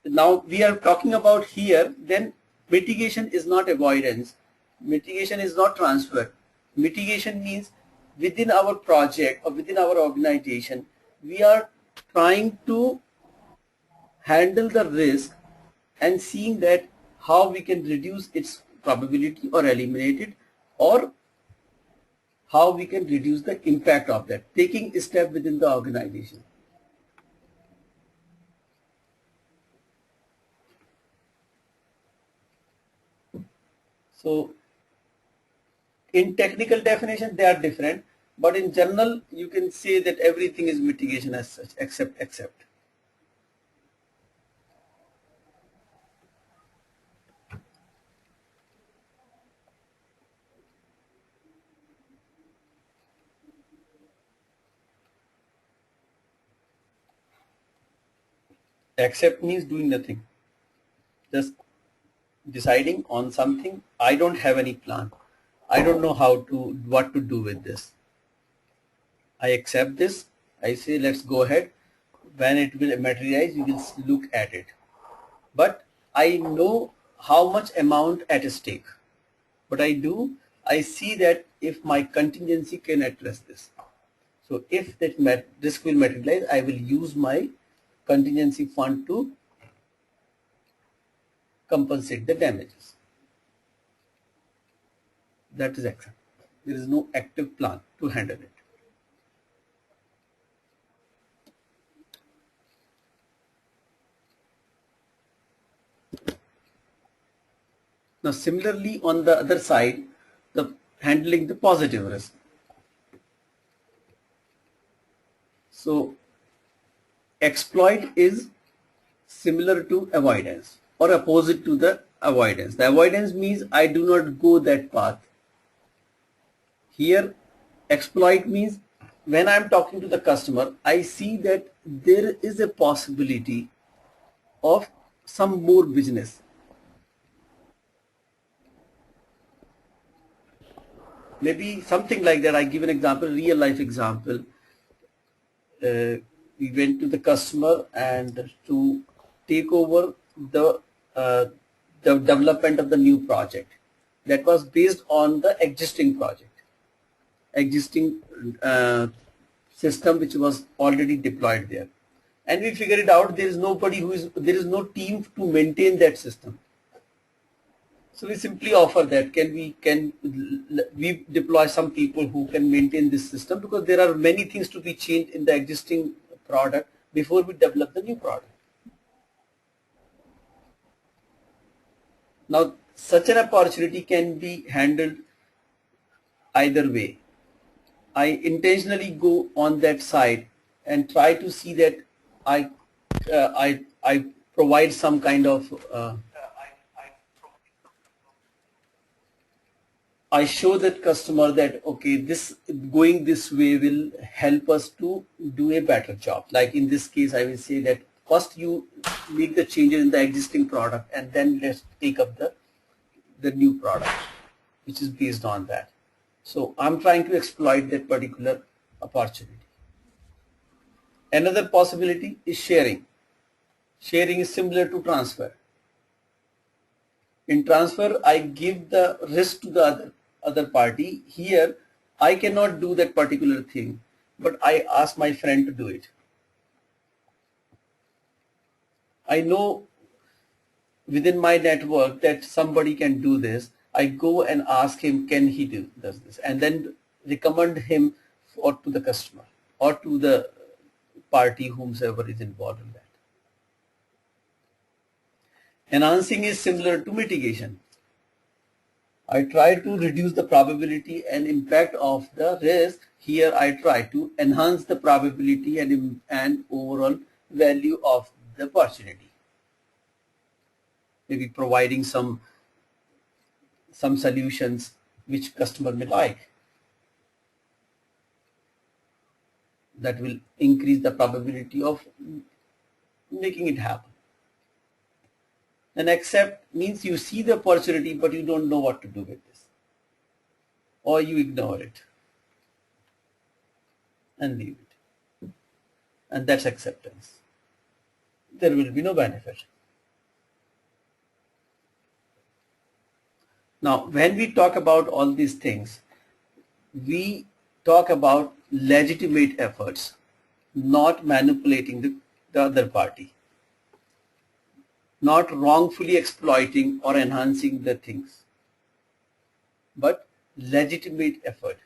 now we are talking about here, then mitigation is not avoidance. Mitigation is not transfer. Mitigation means within our project or within our organization, we are trying to handle the risk and seeing that how we can reduce its probability or eliminate it, or how we can reduce the impact of that, taking a step within the organization. So in technical definition they are different, but in general you can say that everything is mitigation as such except accept. Accept means doing nothing, just deciding on something. I don't have any plan. I don't know what to do with this. I accept this. I say let's go ahead. When it will materialize, you will look at it. But I know how much amount at stake. What I do, I see that if my contingency can address this. So if that risk will materialize, I will use my contingency fund to compensate the damages. That is accept. There is no active plan to handle it. Now similarly on the other side, the handling the positive risk. So exploit is similar to avoidance or opposite to the avoidance. The avoidance means I do not go that path. Here exploit means when I am talking to the customer, I see that there is a possibility of some more business. Maybe something like that. I give an example, real life example. We went to the customer and to take over the development of the new project that was based on the existing project, existing system which was already deployed there. And we figured it out, there is no team to maintain that system. So we simply offer that, can we deploy some people who can maintain this system, because there are many things to be changed in the existing product before we develop the new product. Now such an opportunity can be handled either way. I intentionally go on that side and try to see that I provide some kind of I show that customer that okay, this going this way will help us to do a better job. Like in this case, I will say that first you make the changes in the existing product and then let's take up the new product which is based on that. So I'm trying to exploit that particular opportunity. Another possibility is sharing. Sharing is similar to transfer. In transfer, I give the risk to the other party. Here, I cannot do that particular thing, but I ask my friend to do it. I know within my network that somebody can do this. I go and ask him, can he does this, and then recommend him or to the customer or to the party whomsoever is involved in that. Enhancing is similar to mitigation. I try to reduce the probability and impact of the risk. Here I try to enhance the probability and overall value of the opportunity. Maybe providing some solutions which customer may like. That will increase the probability of making it happen. And accept means you see the opportunity but you don't know what to do with this, or you ignore it and leave it, and that's acceptance. There will be no benefit. Now when we talk about all these things, we talk about legitimate efforts, not manipulating the other party, not wrongfully exploiting or enhancing the things, but legitimate effort.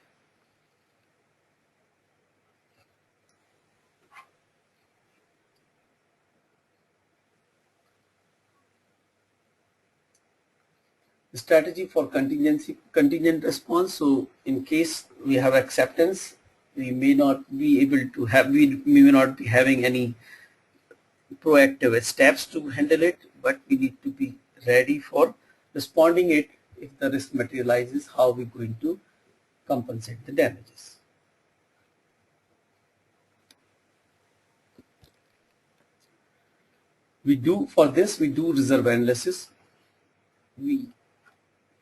The strategy for contingent response. So in case we have acceptance, we may not be able to have, we may not be having any proactive steps to handle it, but we need to be ready for responding it if the risk materializes. How we're going to compensate the damages. For this we do reserve analysis. We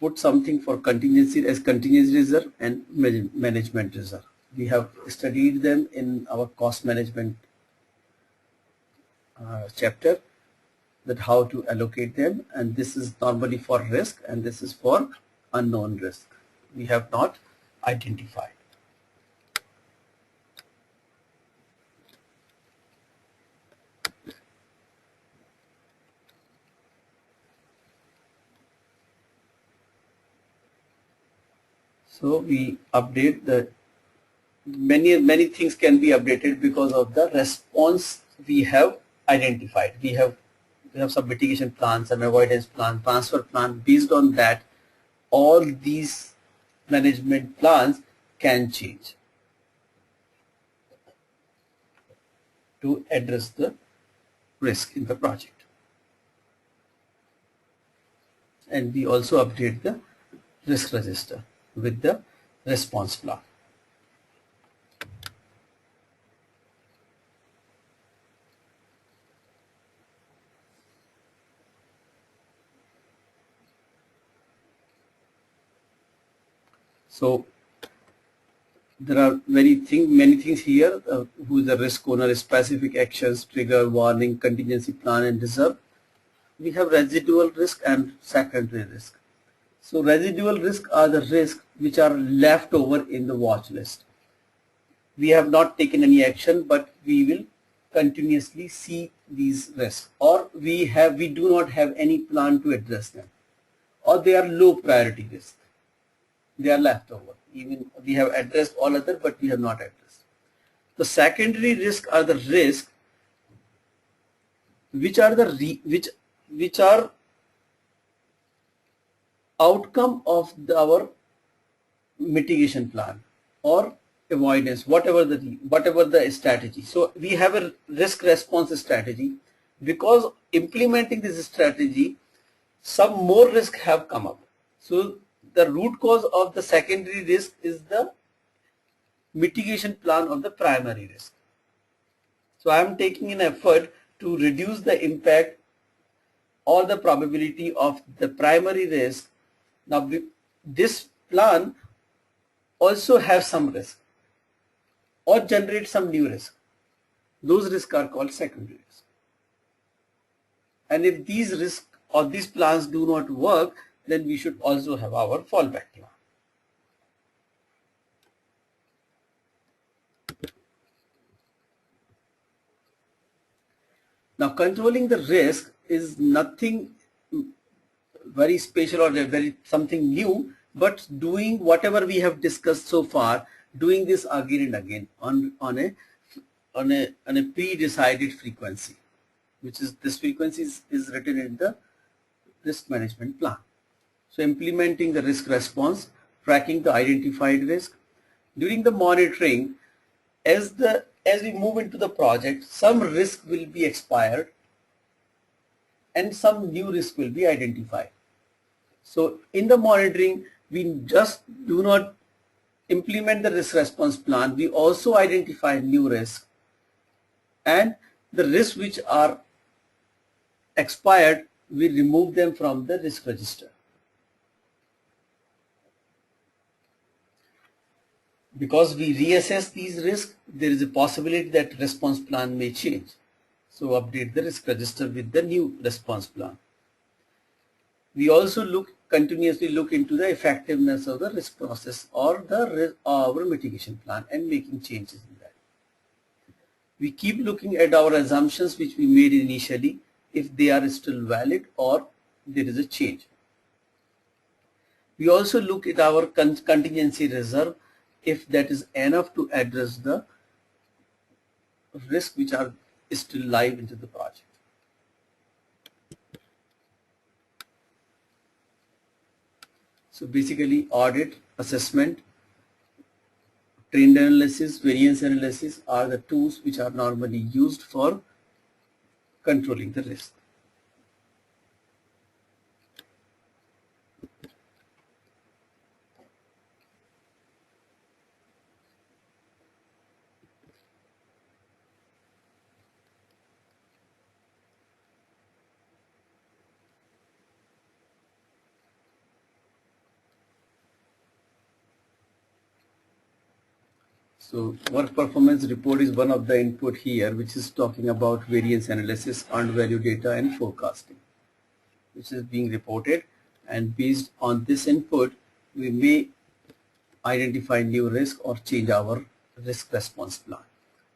put something for contingency as contingency reserve and management reserve. We have studied them in our cost management chapter, that how to allocate them, and this is normally for risk and this is for unknown risk we have not identified. So we update the many things can be updated because of the response we have identified. We have we have some mitigation plan, some avoidance plan, transfer plan. Based on that, all these management plans can change to address the risk in the project. And we also update the risk register with the response plan. So there are many things here. Who is the risk owner, specific actions, trigger, warning, contingency plan, and reserve. We have residual risk and secondary risk. So residual risk are the risks which are left over in the watch list. We have not taken any action, but we will continuously see these risks, or we do not have any plan to address them, or they are low priority risks. They are left over. Even we have addressed all other, but we have not addressed. The secondary risk are the risks which are which are outcome of our mitigation plan or avoidance, whatever the strategy. So we have a risk response strategy. Because implementing this strategy, some more risks have come up. So the root cause of the secondary risk is the mitigation plan of the primary risk. So I am taking an effort to reduce the impact or the probability of the primary risk. Now this plan also has some risk or generate some new risk. Those risks are called secondary risk. And if these risks or these plans do not work, then we should also have our fallback plan. Now controlling the risk is nothing very special or something new, but doing whatever we have discussed so far, doing this again and again on a pre-decided frequency, which is this frequency is written in the risk management plan. So implementing the risk response, tracking the identified risk. During the monitoring, as we move into the project, some risk will be expired and some new risk will be identified. So in the monitoring, we just do not implement the risk response plan. We also identify new risks, and the risks which are expired, we remove them from the risk register. Because we reassess these risks, there is a possibility that response plan may change. So update the risk register with the new response plan. We also continuously look into the effectiveness of the risk process or our mitigation plan and making changes in that. We keep looking at our assumptions which we made initially, if they are still valid or there is a change. We also look at our contingency reserve, if that is enough to address the risks which are still live into the project. So basically audit, assessment, trend analysis, variance analysis are the tools which are normally used for controlling the risk. So work performance report is one of the input here, which is talking about variance analysis, earned value data and forecasting, which is being reported, and based on this input we may identify new risk or change our risk response plan.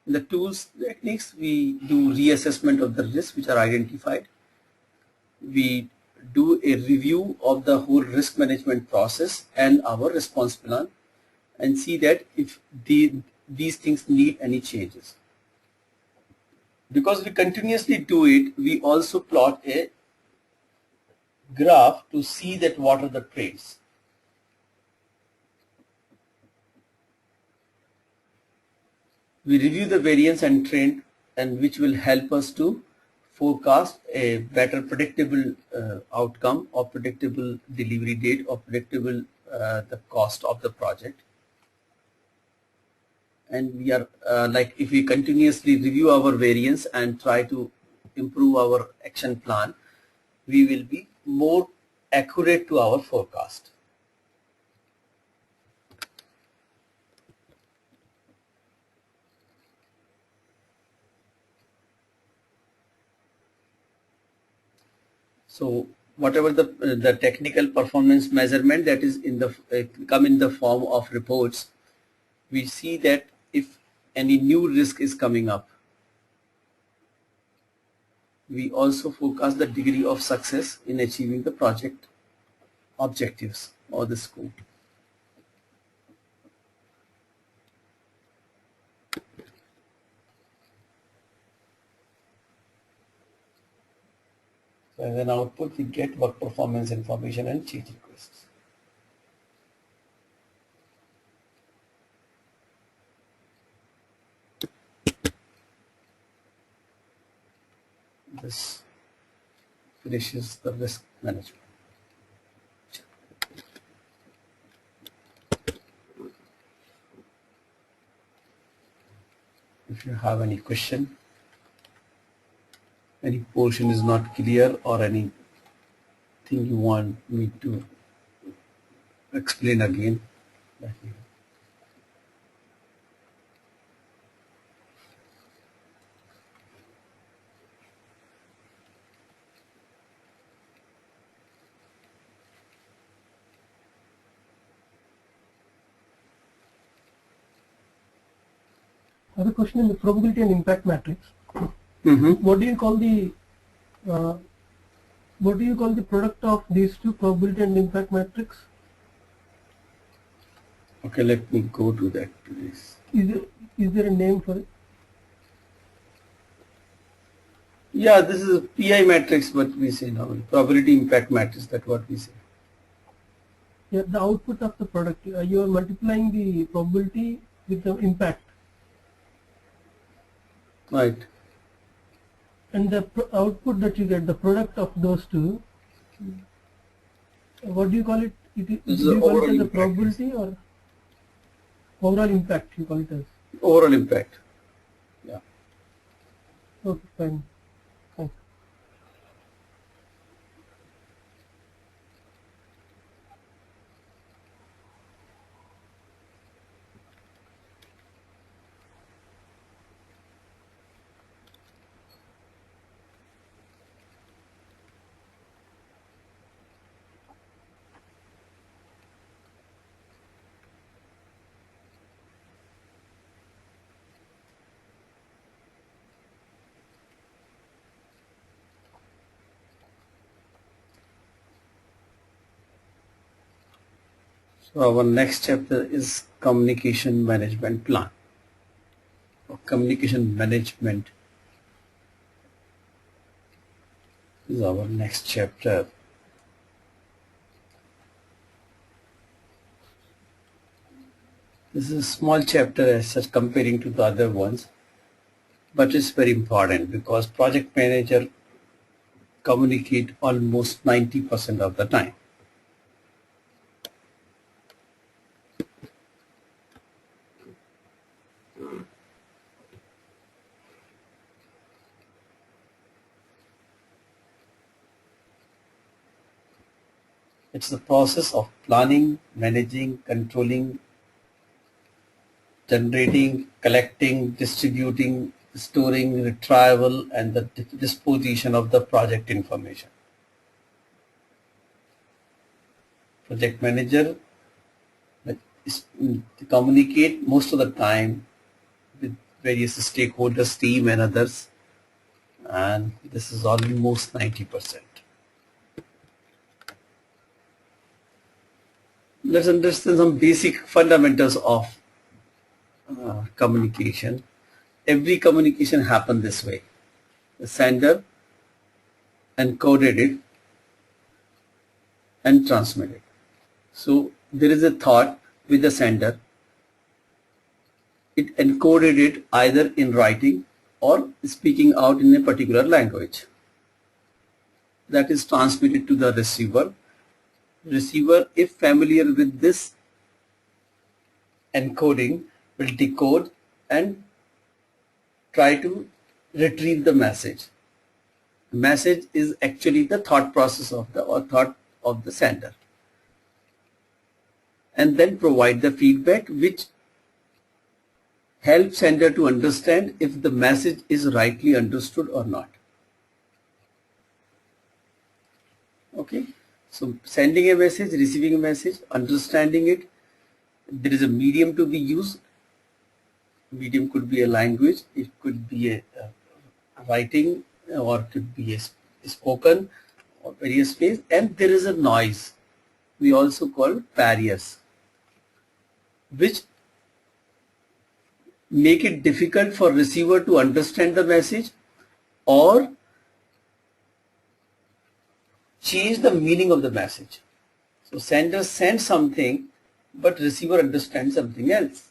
In the tools techniques, we do reassessment of the risks which are identified. We do a review of the whole risk management process and our response plan, and see that if these things need any changes. Because we continuously do it, we also plot a graph to see that what are the trends. We review the variance and trend, and which will help us to forecast a better predictable outcome or predictable delivery date or predictable the cost of the project. And we are like, if we continuously review our variance and try to improve our action plan, we will be more accurate to our forecast. So whatever the technical performance measurement that is in the come in the form of reports, we see that if any new risk is coming up, we also forecast the degree of success in achieving the project objectives or the scope. So as an output, we get work performance information and change requests. This finishes the risk management. If you have any question, any portion is not clear, or anything you want me to explain again, let me know. I have a question in the probability and impact matrix. What do you call the product of these two, probability and impact matrix? Okay, let me go to that please. Is there a name for it? Yeah, this is a PI matrix, what we say now, probability impact matrix, that's what we say. Yeah, the output of the product. You are multiplying the probability with the impact. Right. And the output that you get, the product of those two, what do you call it? Do you call it as a probability or overall impact? You call it as overall impact. Yeah. Okay, fine. Thanks. So our next chapter is communication management plan, or communication management is our next chapter. This is a small chapter as such comparing to the other ones, but it's very important because project manager communicate almost 90% of the time. It's the process of planning, managing, controlling, generating, collecting, distributing, storing, retrieval, and the disposition of the project information. Project manager communicate most of the time with various stakeholders, team and others, and this is almost 90%. Let's understand some basic fundamentals of communication. Every communication happens this way. The sender encoded it and transmitted. So there is a thought with the sender. It encoded it either in writing or speaking out in a particular language. That is transmitted to the receiver. Receiver, if familiar with this encoding, will decode and try to retrieve the message. The message is actually the thought process of the sender, and then provide the feedback which helps sender to understand if the message is rightly understood or not. Okay, so sending a message, receiving a message, understanding it. There is a medium to be used. Medium could be a language, it could be a writing, or it could be a spoken, or various ways. And there is a noise, we also call barriers, which make it difficult for receiver to understand the message or change the meaning of the message. So sender sends something, but receiver understands something else.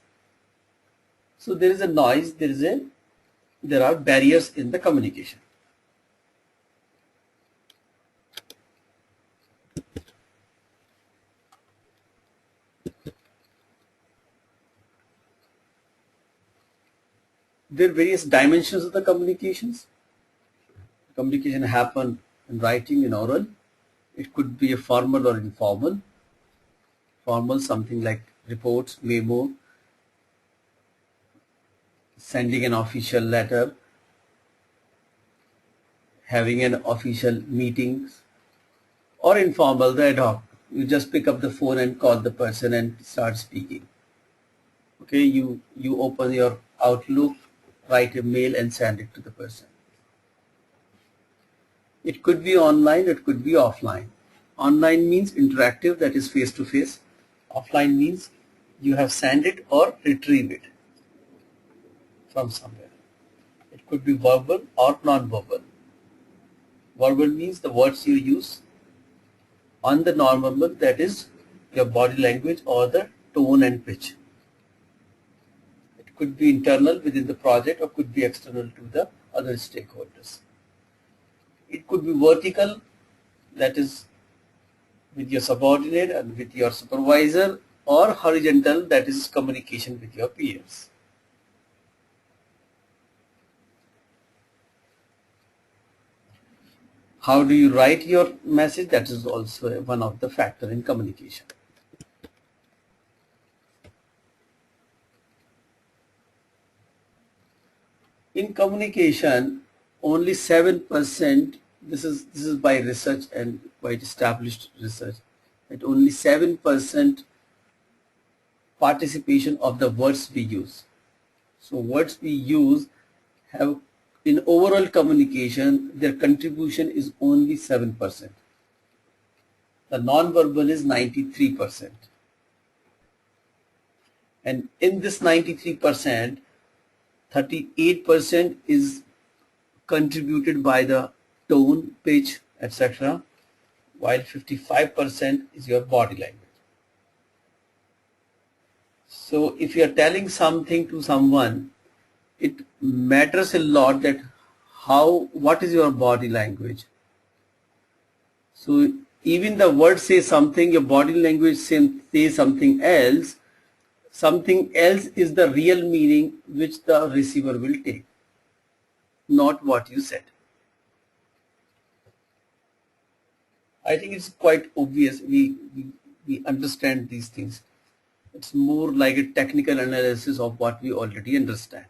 So there is a noise, there are barriers in the communication. There are various dimensions of the communications. Communication happen in writing, in oral. It could be a formal or informal. Formal, something like reports, memo, sending an official letter, having an official meetings, or informal, the ad hoc. You just pick up the phone and call the person and start speaking. Okay, you open your Outlook, write a mail and send it to the person. It could be online, it could be offline. Online means interactive, that is face to face. Offline means you have sent it or retrieve it from somewhere. It could be verbal or non-verbal. Verbal means the words you use. On the non-verbal, that is your body language or the tone and pitch. It could be internal within the project or could be external to the other stakeholders. It could be vertical, that is with your subordinate and with your supervisor, or horizontal, that is communication with your peers. How do you write your message? That is also one of the factors in communication. In communication, only 7%, this is by research and quite established research, that only 7% participation of the words we use. So words we use have, in overall communication, their contribution is only 7%. The non-verbal is 93%. And in this 93%, 38% is contributed by the tone, pitch, etc., while 55% is your body language. So if you are telling something to someone, it matters a lot that what is your body language. So even the word says something, your body language says something else. Something else is the real meaning which the receiver will take, not what you said. I think it's quite obvious. We understand these things. It's more like a technical analysis of what we already understand.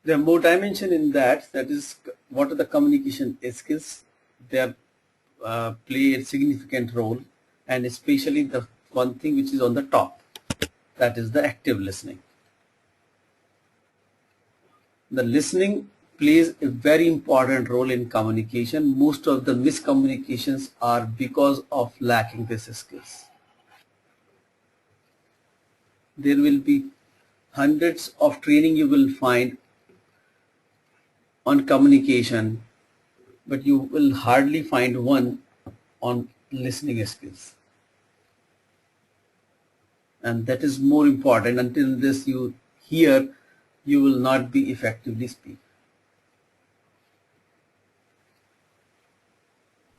There are more dimension in that. That is, what are the communication skills? They play a significant role, and especially the one thing which is on the top, that is the active listening. The listening plays a very important role in communication. Most of the miscommunications are because of lacking these skills. There will be hundreds of training you will find on communication, but you will hardly find one on listening skills. And that is more important. Until this you hear, you will not be effectively speak.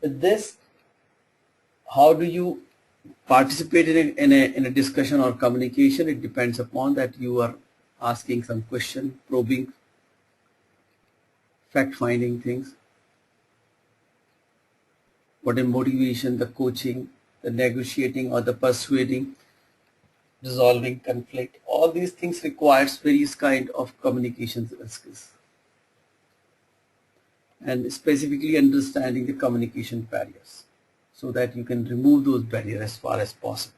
With this, how do you participate in a discussion or communication? It depends upon that you are asking some question, probing, fact-finding things. What is motivation, the coaching, the negotiating or the persuading, resolving conflict. All these things requires various kind of communication skills. And specifically understanding the communication barriers so that you can remove those barriers as far as possible.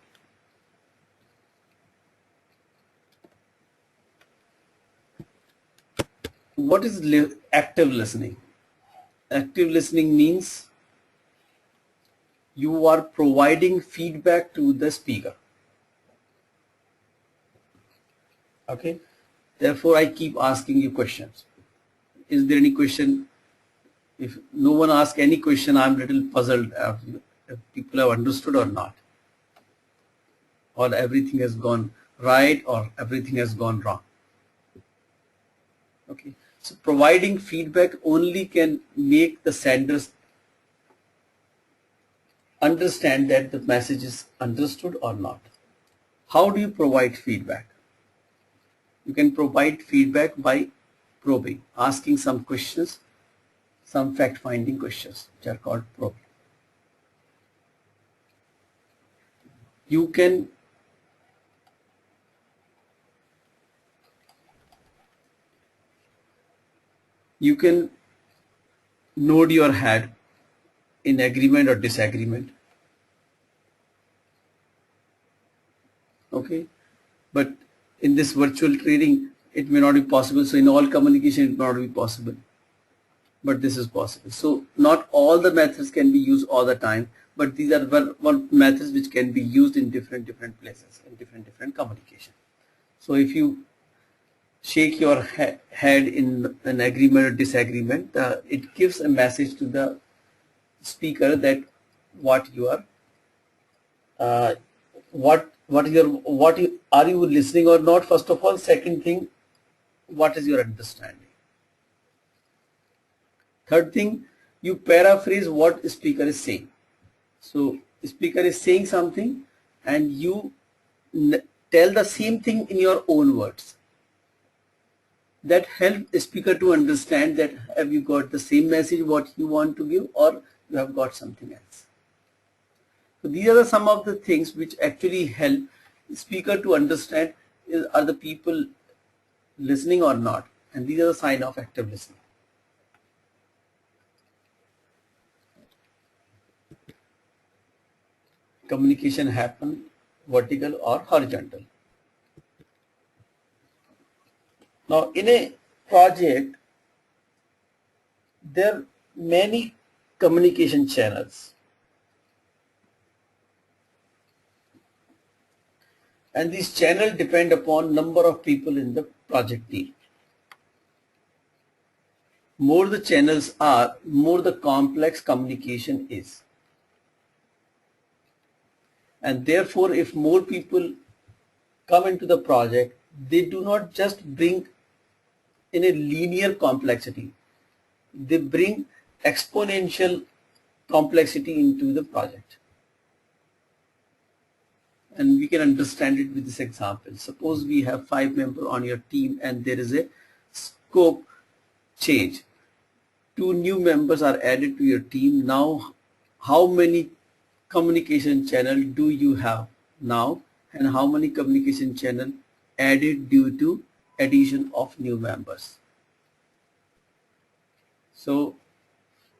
What is active listening? Active listening means you are providing feedback to the speaker. Okay, therefore I keep asking you questions. Is there any question? If no one asks any question, I'm a little puzzled if people have understood or not, or everything has gone right or everything has gone wrong. Okay, so providing feedback only can make the senders understand that the message is understood or not. How do you provide feedback? You can provide feedback by probing, asking some questions, some fact-finding questions, which are called probing. You can nod your head in agreement or disagreement. Okay, but in this virtual training, it may not be possible. So in all communication, it may not be possible, but this is possible. So not all the methods can be used all the time, but these are one methods which can be used in different places, in different communication. So if you shake your head in an agreement or disagreement, it gives a message to the speaker that what you are, are you listening or not? First of all, second thing, what is your understanding? Third thing, you paraphrase what speaker is saying. So speaker is saying something, and you tell the same thing in your own words. That helps the speaker to understand that have you got the same message what you want to give, or you have got something else. So these are some of the things which actually help the speaker to understand are the people listening or not, and these are the sign of active listening. Communication happen vertical or horizontal. Now in a project, there are many communication channels, and these channels depend upon number of people in the project team. More the channels are, more the complex communication is. And therefore, if more people come into the project, they do not just bring in a linear complexity, they bring exponential complexity into the project. And we can understand it with this example. Suppose we have 5 members on your team and there is a scope change. 2 new members are added to your team. Now, how many communication channel do you have now, and how many communication channel added due to addition of new members? So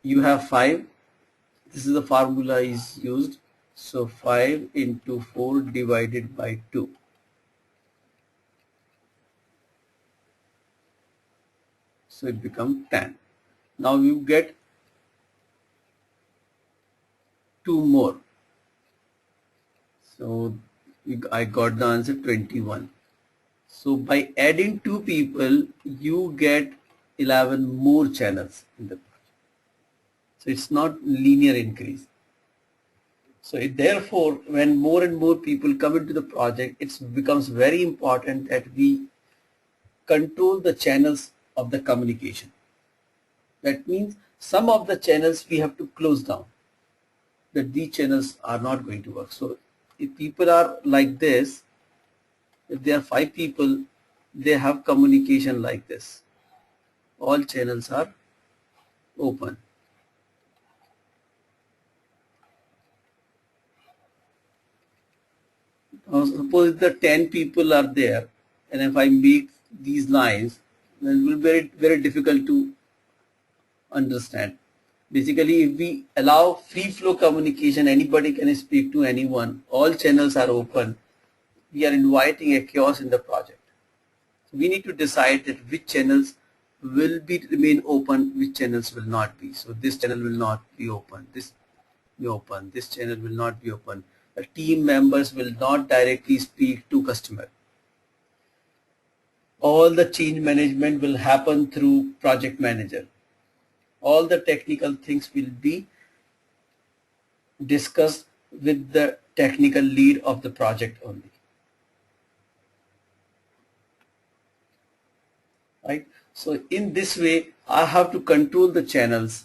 you have 5. This is the formula is used. So 5 into 4 divided by 2. So it becomes 10. Now you get 2 more. So I got the answer 21. So by adding 2 people, you get 11 more channels in the project. So it's not linear increase. So therefore, when more and more people come into the project, it becomes very important that we control the channels of the communication. That means some of the channels we have to close down, that these channels are not going to work. So if people are like this, if there are 5 people, they have communication like this. All channels are open. Now suppose the 10 people are there, and if I make these lines, then it will be very, very difficult to understand. Basically, if we allow free flow communication, anybody can speak to anyone, all channels are open, we are inviting a chaos in the project. So we need to decide that which channels will remain open, which channels will not be. So this channel will not be open, this will be open, this channel will not be open. The team members will not directly speak to customer. All the change management will happen through project manager. All the technical things will be discussed with the technical lead of the project only. Right? So in this way, I have to control the channels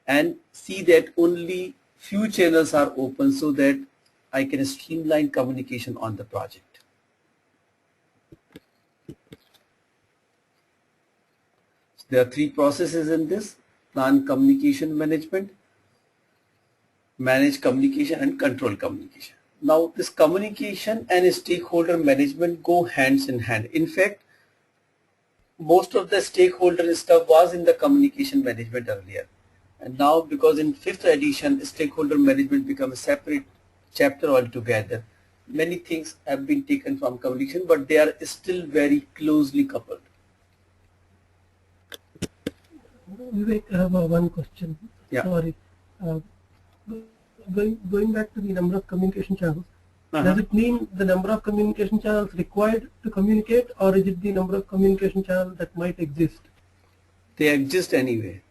and see that only few channels are open so that I can streamline communication on the project. So there are 3 processes in this: plan communication management, manage communication, and control communication. Now this communication and stakeholder management go hands in hand. In fact, most of the stakeholder stuff was in the communication management earlier, and now because in 5th edition stakeholder management becomes a separate chapter altogether, many things have been taken from communication, but they are still very closely coupled. Vivek, I have one question. Yeah. Sorry. Going back to the number of communication channels, does it mean the number of communication channels required to communicate, or is it the number of communication channels that might exist? They exist anyway.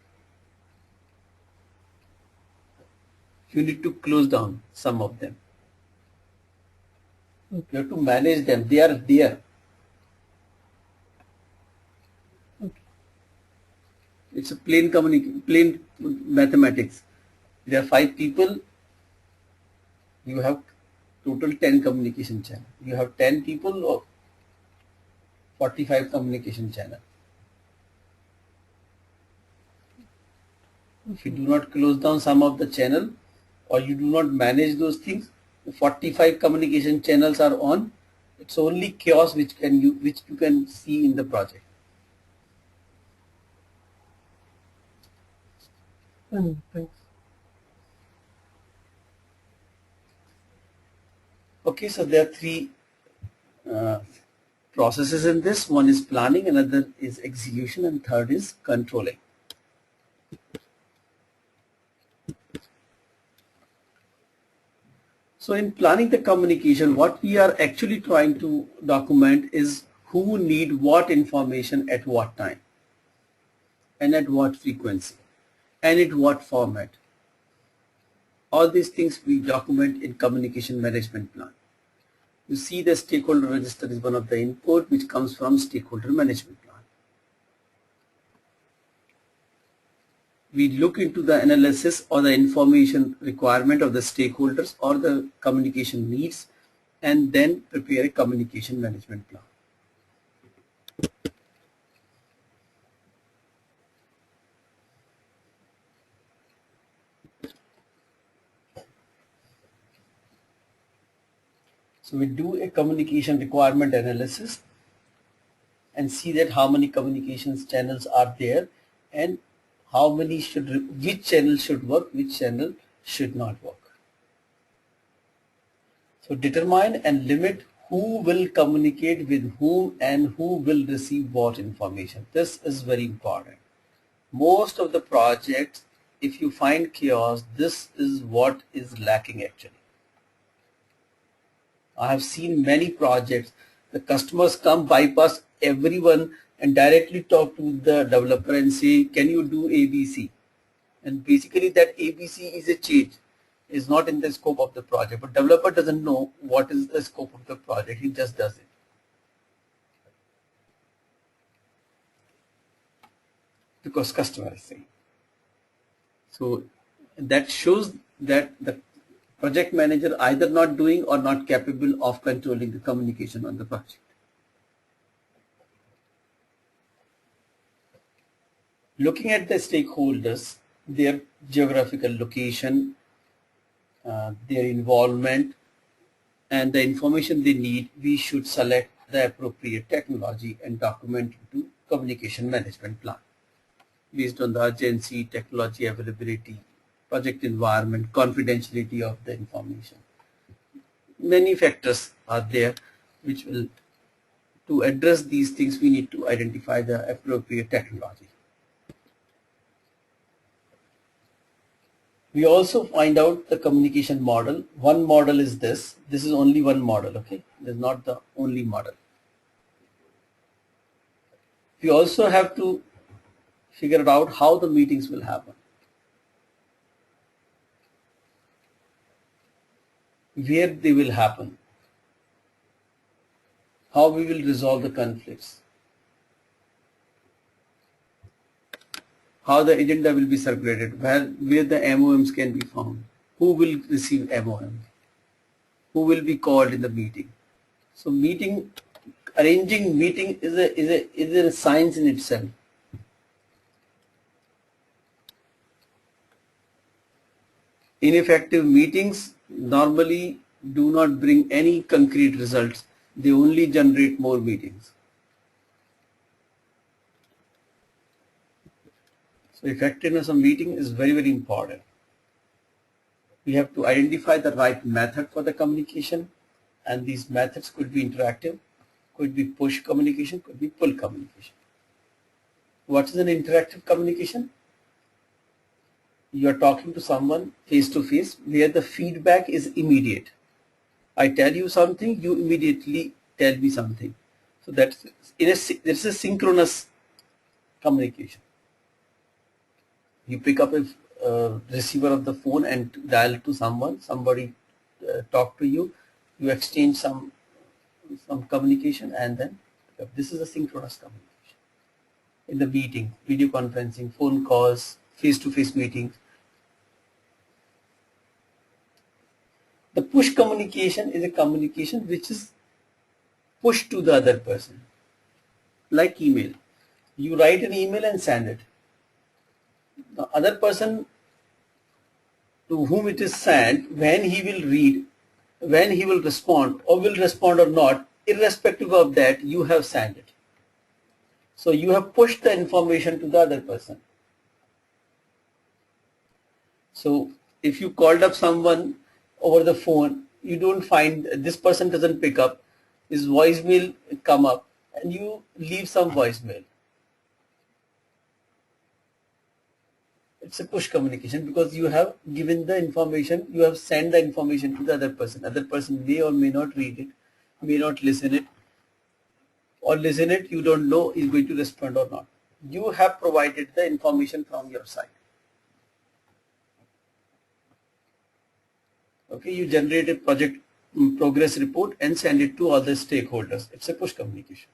You need to close down some of them. Okay. You have to manage them. They are there. Okay. It's a plain mathematics. There are 5 people. You have total 10 communication channel. You have 10 people or 45 communication channel. If you do not close down some of the channel, or you do not manage those things, 45 communication channels are on. It's only chaos which you can see in the project. Thanks. Okay, so there are 3 processes in this. One is planning, another is execution, and third is controlling. So in planning the communication, what we are actually trying to document is who need what information at what time, and at what frequency, and in what format. All these things we document in communication management plan. You see the stakeholder register is one of the input which comes from stakeholder management plan. We look into the analysis or the information requirement of the stakeholders or the communication needs, and then prepare a communication management plan. So we do a communication requirement analysis and see that how many communications channels are there, and how many which channel should work, which channel should not work. So determine and limit who will communicate with whom and who will receive what information. This is very important. Most of the projects, if you find chaos, this is what is lacking actually. I have seen many projects, the customers come bypass everyone and directly talk to the developer and say, can you do ABC? And basically that ABC is a change, is not in the scope of the project, but developer doesn't know what is the scope of the project, he just does it. Because customer is saying. So that shows that the project manager either not doing or not capable of controlling the communication on the project. Looking at the stakeholders, their geographical location, their involvement, and the information they need, we should select the appropriate technology and document into communication management plan based on the urgency, technology availability, project environment, confidentiality of the information. Many factors are there which will, to address these things, we need to identify the appropriate technology. We also find out the communication model. One model is this. This is only one model, okay? This is not the only model. We also have to figure out how the meetings will happen. Where they will happen. How we will resolve the conflicts. How the agenda will be circulated, where the MOMs can be found, who will receive MOM, who will be called in the meeting. So arranging meeting is a science in itself. Ineffective meetings normally do not bring any concrete results. They only generate more meetings. So effectiveness of meeting is very, very important. We have to identify the right method for the communication, and these methods could be interactive, could be push communication, could be pull communication. What is an interactive communication? You are talking to someone face to face where the feedback is immediate. I tell you something, you immediately tell me something. So that's it's a synchronous communication. You pick up a receiver of the phone and dial to someone, somebody talk to you, you exchange some communication, and then this is a synchronous communication. In the meeting, video conferencing, phone calls, face-to-face meetings. The push communication is a communication which is pushed to the other person, like email. You write an email and send it. The other person to whom it is sent, when he will read, when he will respond or not, irrespective of that, you have sent it. So you have pushed the information to the other person. So if you called up someone over the phone, you don't find, this person doesn't pick up, his voicemail come up, and you leave some voicemail. It's a push communication because you have given the information, you have sent the information to the other person. Other person may or may not read it, may not listen it, or listen it, you don't know is going to respond or not. You have provided the information from your side. Okay, you generate a project progress report and send it to all the stakeholders. It's a push communication.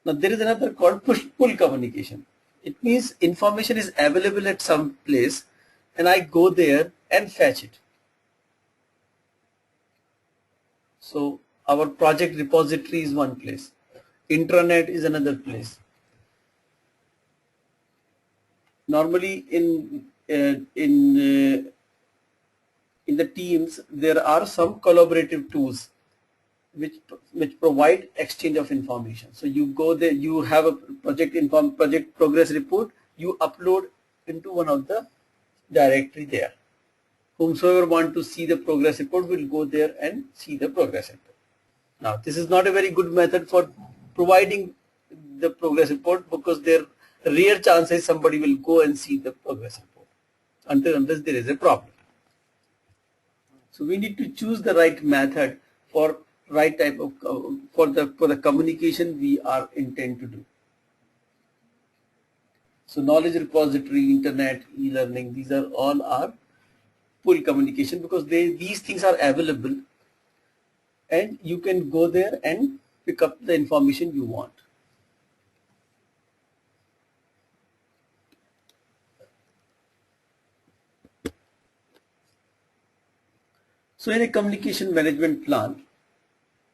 Now there is another called pull communication. It means information is available at some place and I go there and fetch it. So our project repository is one place. Intranet is another place. Normally in the teams, there are some collaborative tools which provide exchange of information. So you go there, you have a project progress report, you upload into one of the directory there. Whomsoever want to see the progress report will go there and see the progress report. Now, this is not a very good method for providing the progress report, because there are rare chances somebody will go and see the progress report unless there is a problem. So we need to choose the right method for right type of for the communication we are intend to do. So knowledge repository, internet, e-learning, these are all our full communication, because these things are available and you can go there and pick up the information you want. So in a communication management plan,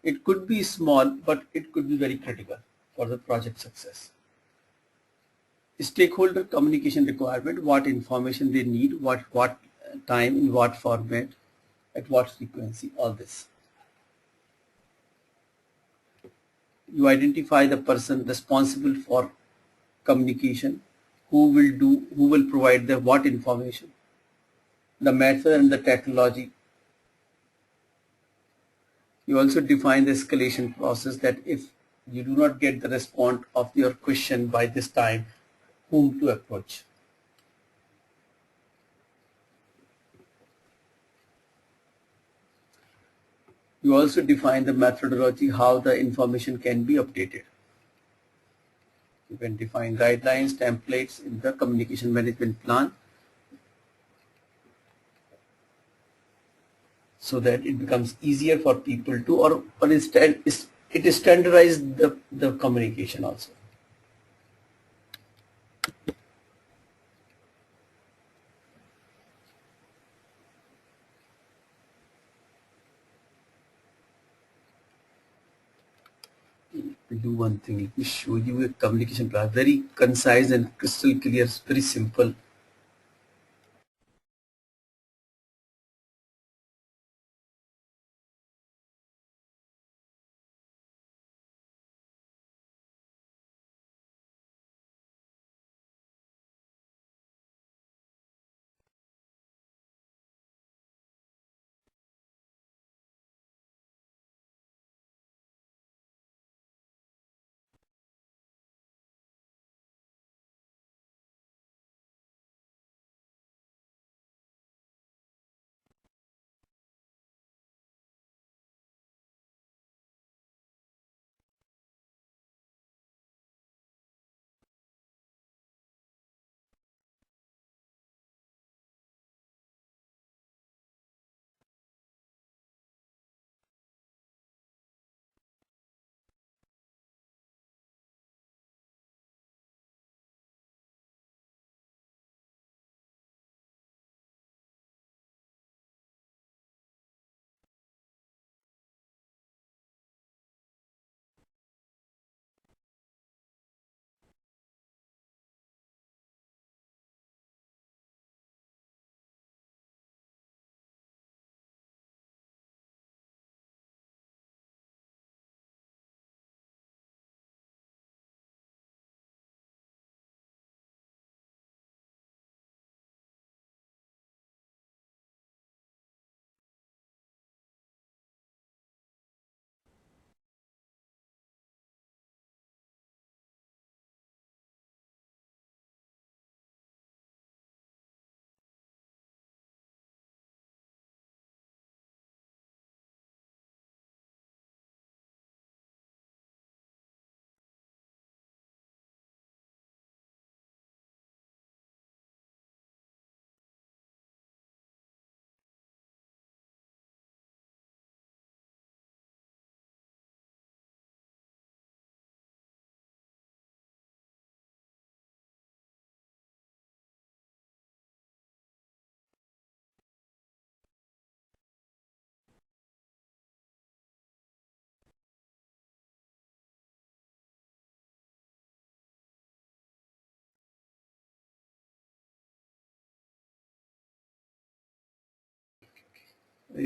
it could be small, but it could be very critical for the project success. Stakeholder communication requirement, what information they need, what time, in what format, at what frequency, all this. You identify the person responsible for communication, who will provide the what information, the method and the technology. You also define the escalation process, that if you do not get the response of your question by this time, whom to approach. You also define the methodology, how the information can be updated. You can define guidelines, templates in the communication management plan, so that it becomes easier for people to, or instead it is standardized the communication also. We'll do one thing, let me show you a communication plan, very concise and crystal clear, very simple.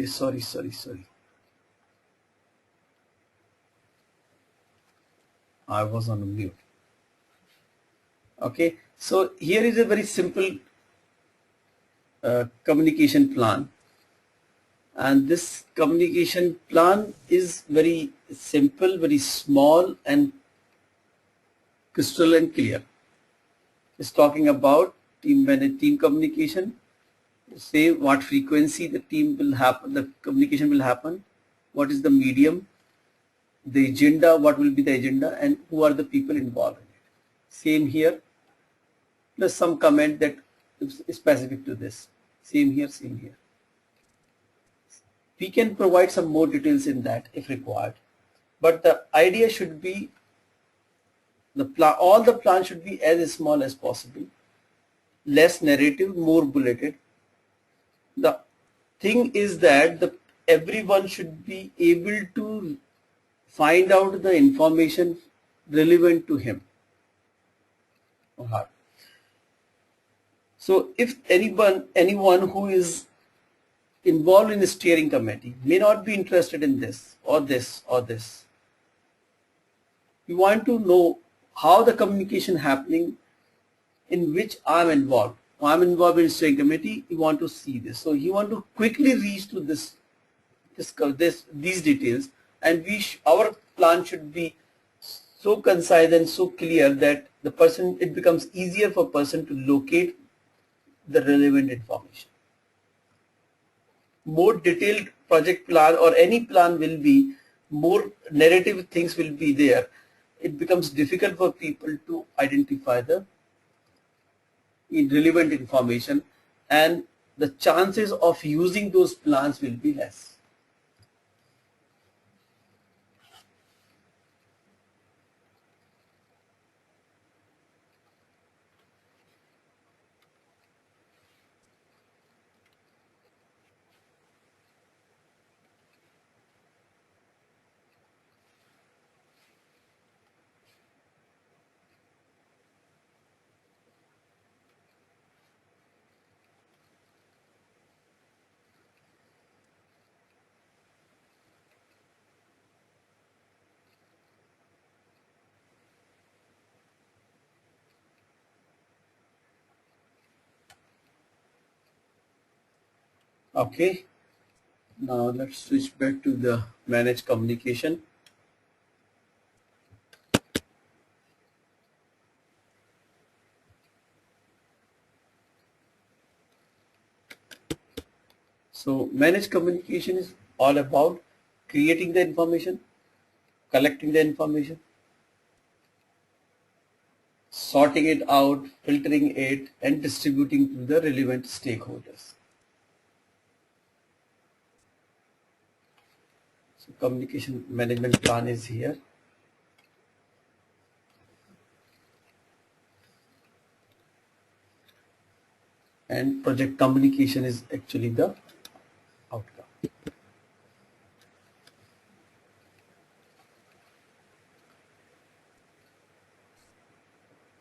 Sorry, I was on mute. Okay, so here is a very simple communication plan. And this communication plan is very simple, very small and crystal and clear. It's talking about team communication, say what frequency the communication will happen, what is the medium, the agenda, what will be the agenda, and who are the people involved in it. Same here, plus some comment that is specific to this. Same here, same here. We can provide some more details in that if required, but the idea should be all the plan should be as small as possible, less narrative, more bulleted. The thing is that everyone should be able to find out the information relevant to him or her. So if anyone who is involved in the steering committee may not be interested in this or this or this, we want to know how the communication happening in which I'm involved. I'm involved in steering committee. You want to see this, so you want to quickly reach to these details, and our plan should be so concise and so clear that it becomes easier for person to locate the relevant information. More detailed project plan or any plan will be more narrative things will be there. It becomes difficult for people to identify the relevant information, and the chances of using those plans will be less. Okay, now let's switch back to the managed communication. So managed communication is all about creating the information, collecting the information, sorting it out, filtering it, and distributing to the relevant stakeholders. So communication management plan is here. And project communication is actually the outcome.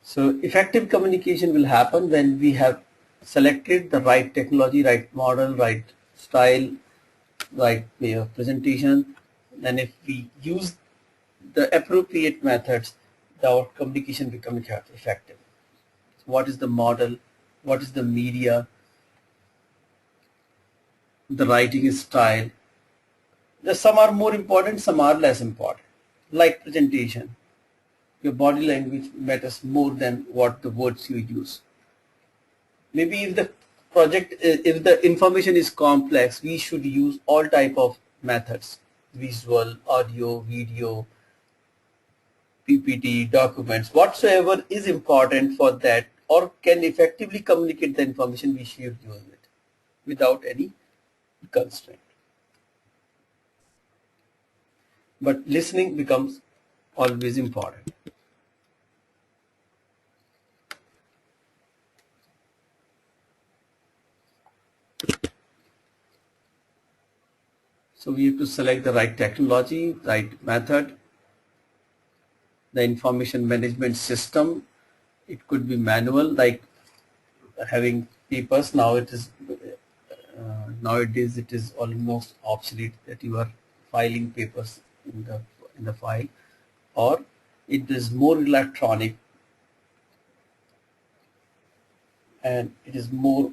So effective communication will happen when we have selected the right technology, right model, right style, right way of presentation. And if we use the appropriate methods, our communication becomes effective. So what is the model? What is the media? The writing style. Some are more important, some are less important. Like presentation, your body language matters more than what the words you use. Maybe if the information is complex, we should use all type of methods: visual, audio, video, PPT, documents, whatsoever is important for that or can effectively communicate the information, we should use it without any constraint. But listening becomes always important. So we have to select the right technology, right method, the information management system. It could be manual, like having papers. Now it is nowadays it is almost obsolete that you are filing papers in the file, or it is more electronic and it is more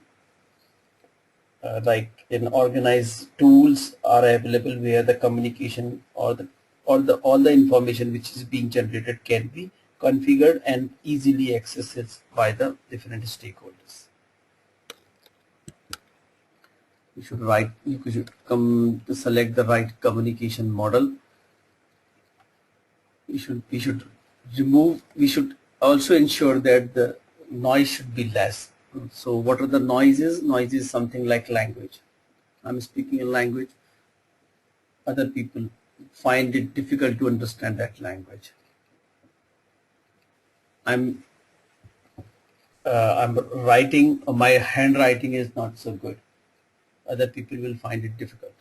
like in organized tools are available where the communication or all the information which is being generated can be configured and easily accessed by the different stakeholders. You should select the right communication model. We should also ensure that the noise should be less. So what are the noises? Noise is something like language. I'm speaking a language. Other people find it difficult to understand that language. I'm writing, my handwriting is not so good. Other people will find it difficult.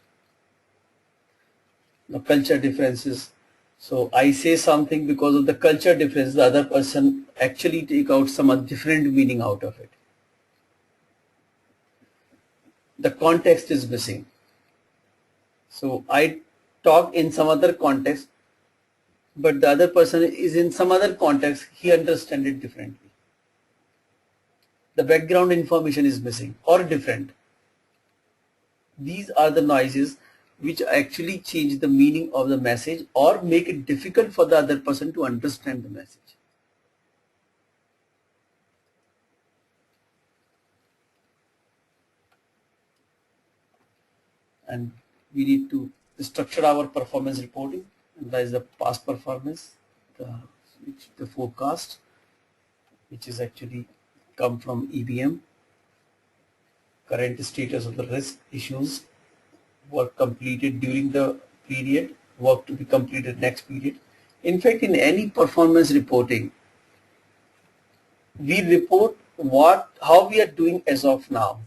The culture differences. So I say something because of the culture difference, the other person actually take out some different meaning out of it. The context is missing. So I talk in some other context, but the other person is in some other context, he understands it differently. The background information is missing or different. These are the noises which actually change the meaning of the message or make it difficult for the other person to understand the message. And we need to structure our performance reporting, and that is the past performance, the forecast, which is actually come from EBM, current status of the risk issues, work completed during the period, work to be completed next period. In fact, in any performance reporting, we report how we are doing as of now.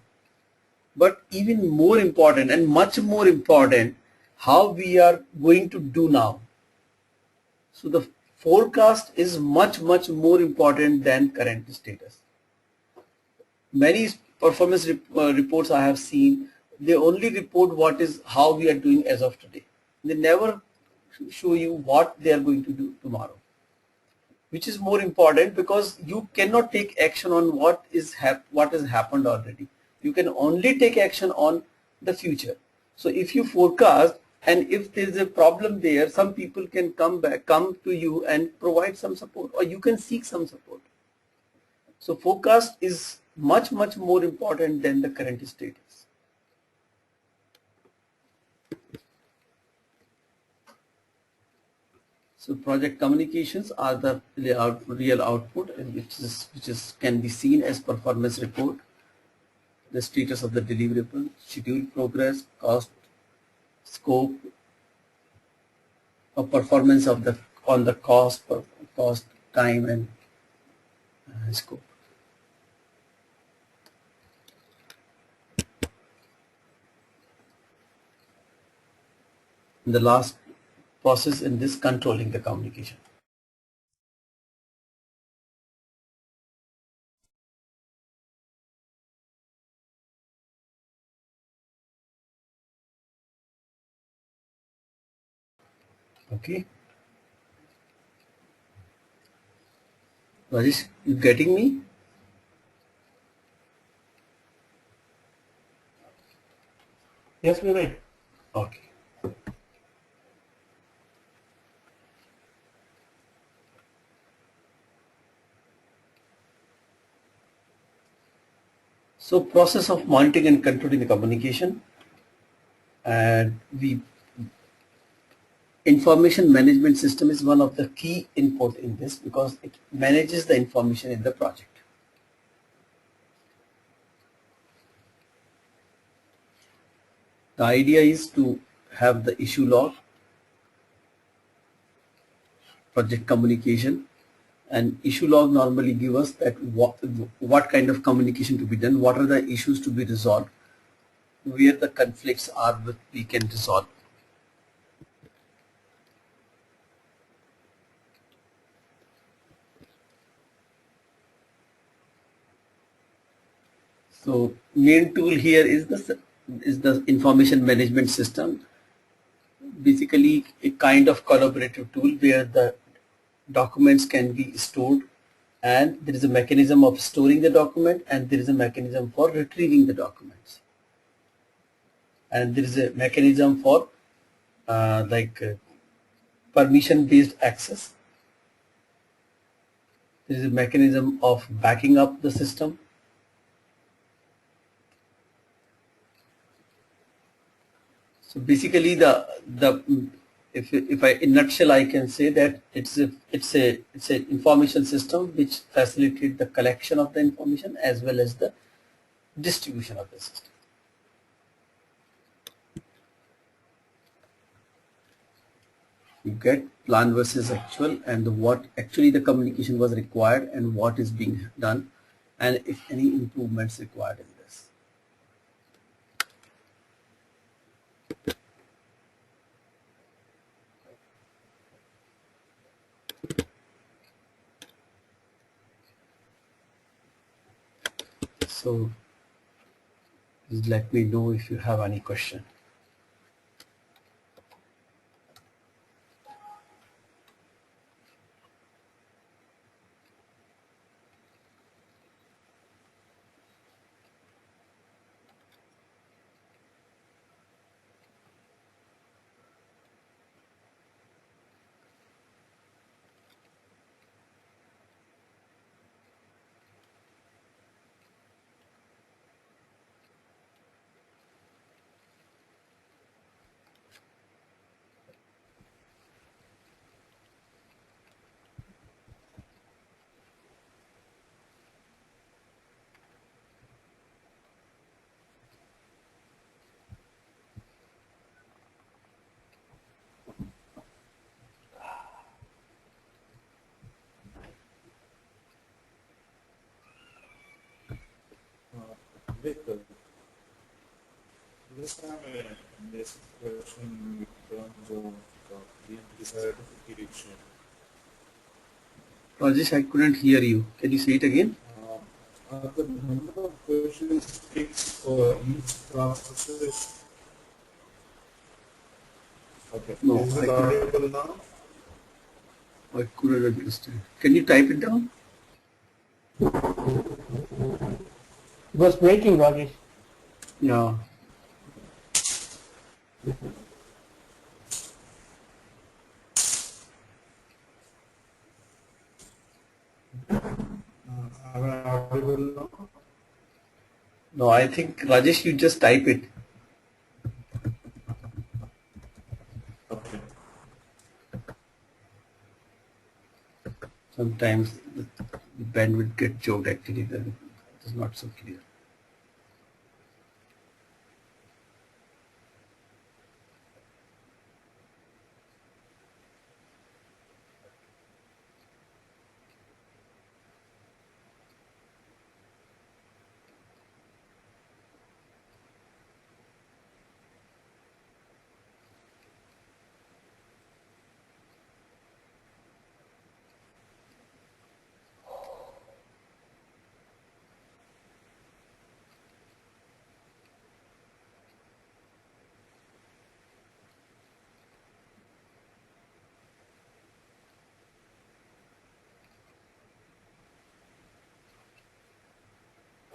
But even more important and much more important, how we are going to do now. So the forecast is much more important than current status. Many performance reports I have seen, they only report how we are doing as of today. They never show you what they are going to do tomorrow, which is more important because you cannot take action on what has happened already. You can only take action on the future. So if you forecast and if there is a problem there, some people can come to you and provide some support, or you can seek some support. So forecast is much more important than the current status. So project communications are the real output, which can be seen as performance report, the status of the deliverable, schedule progress, cost, scope, or performance of on the cost, time, and scope. And the last process in this, controlling the communication. Okay, Rajesh, you getting me? Yes, Vivek. Okay. So process of monitoring and controlling the communication, and information management system is one of the key input in this because it manages the information in the project. The idea is to have the issue log, project communication, and issue log normally give us that what kind of communication to be done, what are the issues to be resolved, where the conflicts are we can resolve. So main tool here is the information management system, basically a kind of collaborative tool where the documents can be stored, and there is a mechanism of storing the document and there is a mechanism for retrieving the documents. and there is a mechanism for permission based access. There is a mechanism of backing up the system. So basically, if I in nutshell I can say that it's an information system which facilitates the collection of the information as well as the distribution of the system. You get plan versus actual, and what actually the communication was required and what is being done, and if any improvements required in this. So please let me know if you have any question. Vivek, this time a basic question in terms of the certification. Rajesh, I couldn't hear you. Can you say it again? The number of questions fixed for each process. Okay. No, Is it I audible now? couldn't understand. Can you type it down? It was breaking, Rajesh. Yeah. Am I audible now? No, I think Rajesh, you just type it. Okay. Sometimes the bandwidth gets choked actually, then it is not so clear.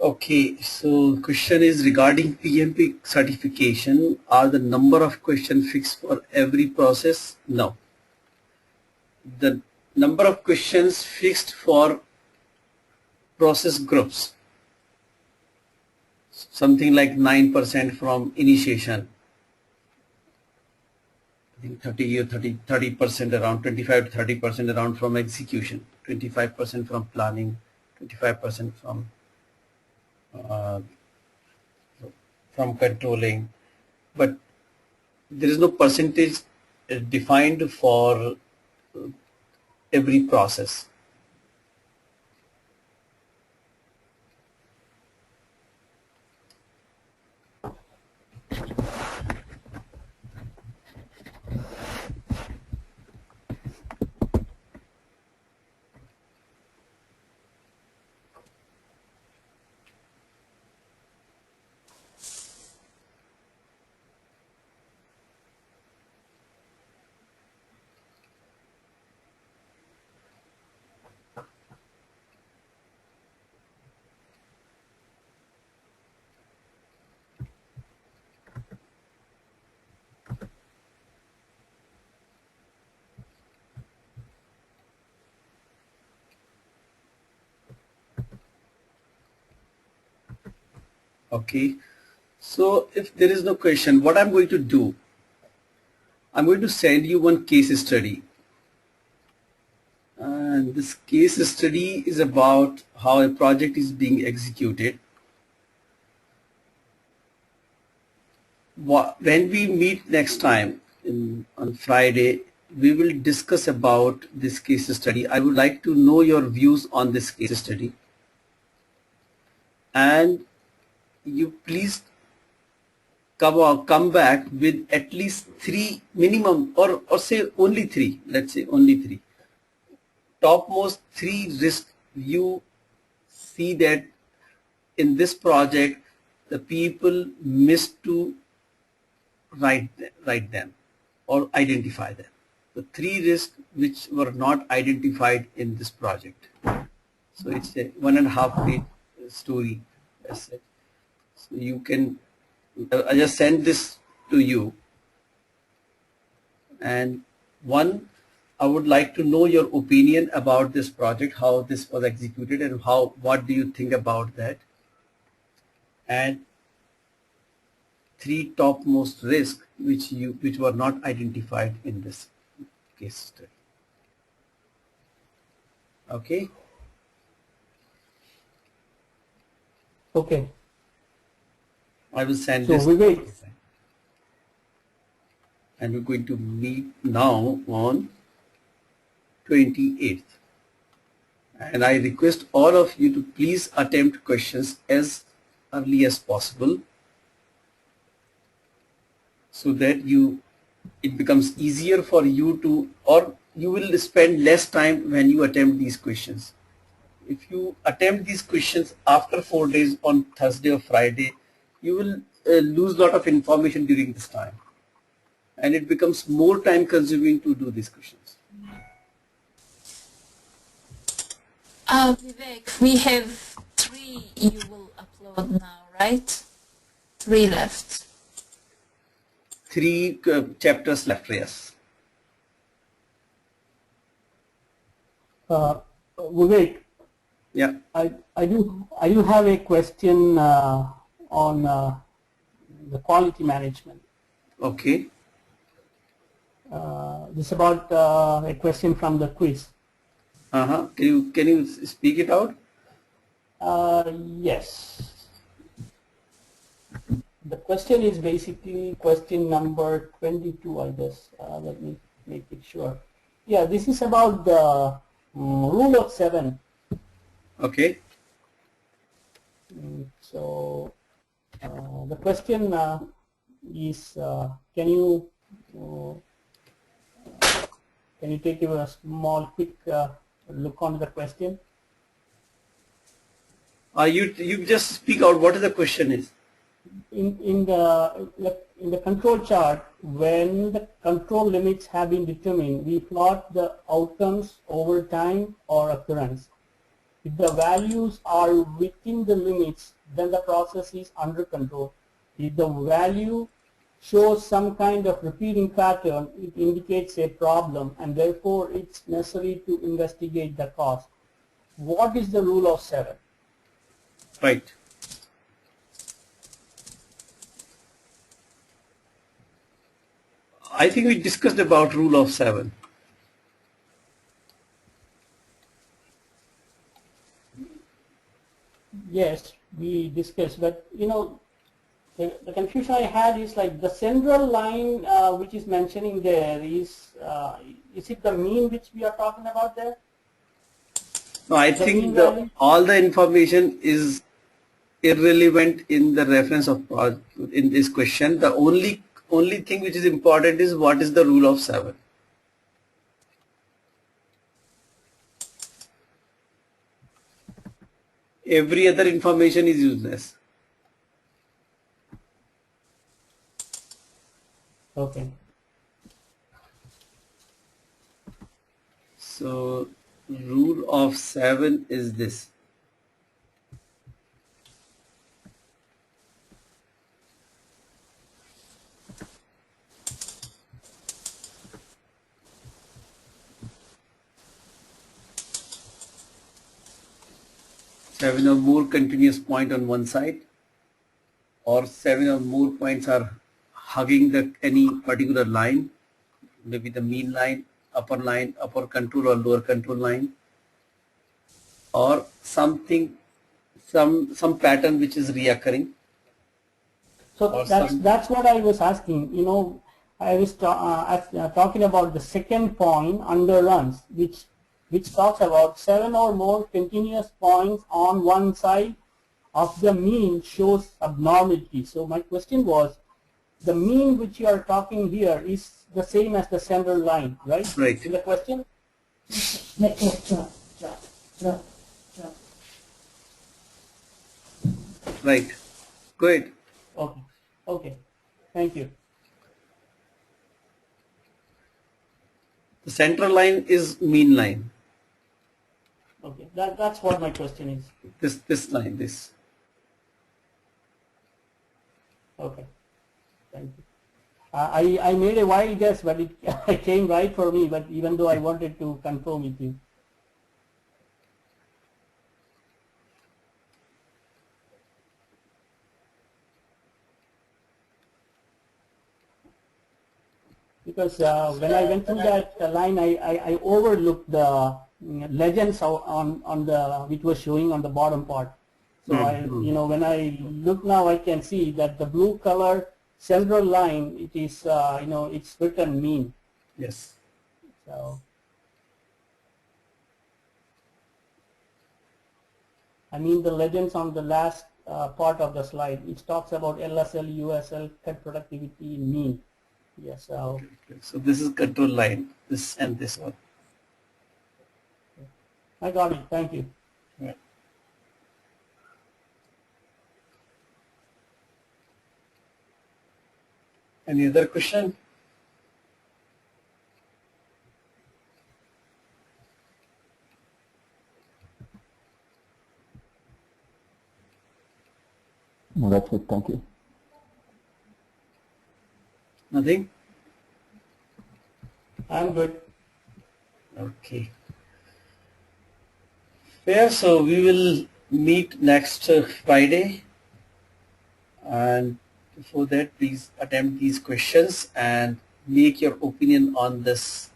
Okay, so question is regarding PMP certification. Are the number of questions fixed for every process? No. The number of questions fixed for process groups, something like 9% from initiation. I think 30% around 25 to 30% around from execution, 25% from planning, 25% uh, from controlling, but there is no percentage defined for every process. Okay. So if there is no question, what I'm going to do, I'm going to send you one case study. And this case study is about how a project is being executed. When we meet next time on Friday, we will discuss about this case study. I would like to know your views on this case study. And you please come back with at least three minimum, or say only three, let's say only three. Topmost three risks you see that in this project the people missed to write them or identify them. The three risks which were not identified in this project. So it's a 1.5 page story. That's it. So you can, I just send this to you. And one, I would like to know your opinion about this project, how this was executed, and what do you think about that? And three topmost risks which were not identified in this case study. Okay. Okay. I will send So this. Vivek, And we're going to meet now on 28th. And I request all of you to please attempt questions as early as possible so that it becomes easier for you to, or you will spend less time when you attempt these questions. If you attempt these questions after 4 days on Thursday or Friday, you will lose a lot of information during this time. And it becomes more time consuming to do these questions. Vivek, we have 3 you will upload now, right? 3 left. 3 chapters left, yes. Vivek, Yeah. I do have a question on the quality management. Okay. This is about a question from the quiz. Can you speak it out? Yes. The question is basically question number 22, I guess. Let me make it sure. Yeah, this is about the rule of 7. Okay. So the question is, can you take a small, quick look on the question? You just speak out what is the question is. In the control chart, when the control limits have been determined, we plot the outcomes over time or occurrence. If the values are within the limits, then the process is under control. If the value shows some kind of repeating pattern, it indicates a problem, and therefore it's necessary to investigate the cause. What is the rule of 7? Right. I think we discussed about rule of 7. Yes, we discussed, but the confusion I had is like the central line which is mentioning there is it the mean which we are talking about there? No, I think all the information is irrelevant in the reference of in this question. The only thing which is important is what is the rule of 7. Every other information is useless. Okay. So rule of 7 is this. Seven or more continuous point on one side. or 7 or more points are hugging the any particular line, maybe the mean line, upper control or lower control line, or something, some pattern which is reoccurring. So Or that's what I was asking. You know, I was talking about the second point under runs, which talks about 7 or more continuous points on one side of the mean shows abnormality. So my question was, the mean which you are talking here is the same as the central line, right? Right. In the question? Right. Go ahead. Okay. Okay. Thank you. The central line is mean line. Okay. That's what my question is. This line, this. Okay. Thank you. I made a wild guess, but it came right for me, but even though I wanted to confirm with you. Because when I went through that line, I overlooked the legends on the which was showing on the bottom part. So you know, when I look now, I can see that the blue color central line, it is you know, it's written mean. Yes. So I mean the legends on the last part of the slide, it talks about LSL, USL, cut productivity, mean. Yes. So So this is control line, this and this one. I got it. Thank you. Right. Any other question? No, that's it. Thank you. Nothing? I'm good. Okay. Fair. So we will meet next Friday, and before that, please attempt these questions and make your opinion on this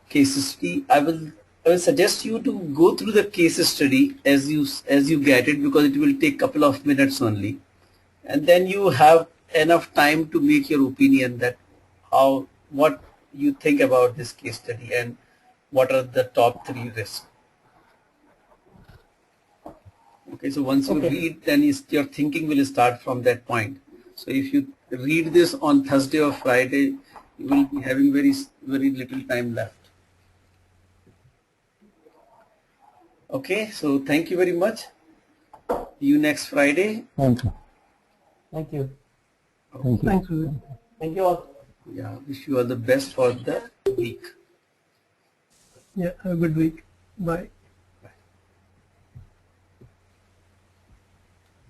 case study. I will suggest you to go through the case study as you get it, because it will take couple of minutes only, and then you have enough time to make your opinion that what you think about this case study and what are the top 3 risks. Okay, so once you Okay. read, then your thinking will start from that point. So if you read this on Thursday or Friday, you will be having very little time left. Okay, so thank you very much. See you next Friday. Thank you. Thank you. Thank you. Thanks, Vivek. Thank you all. Yeah, wish you all the best for the week. Yeah, have a good week. Bye.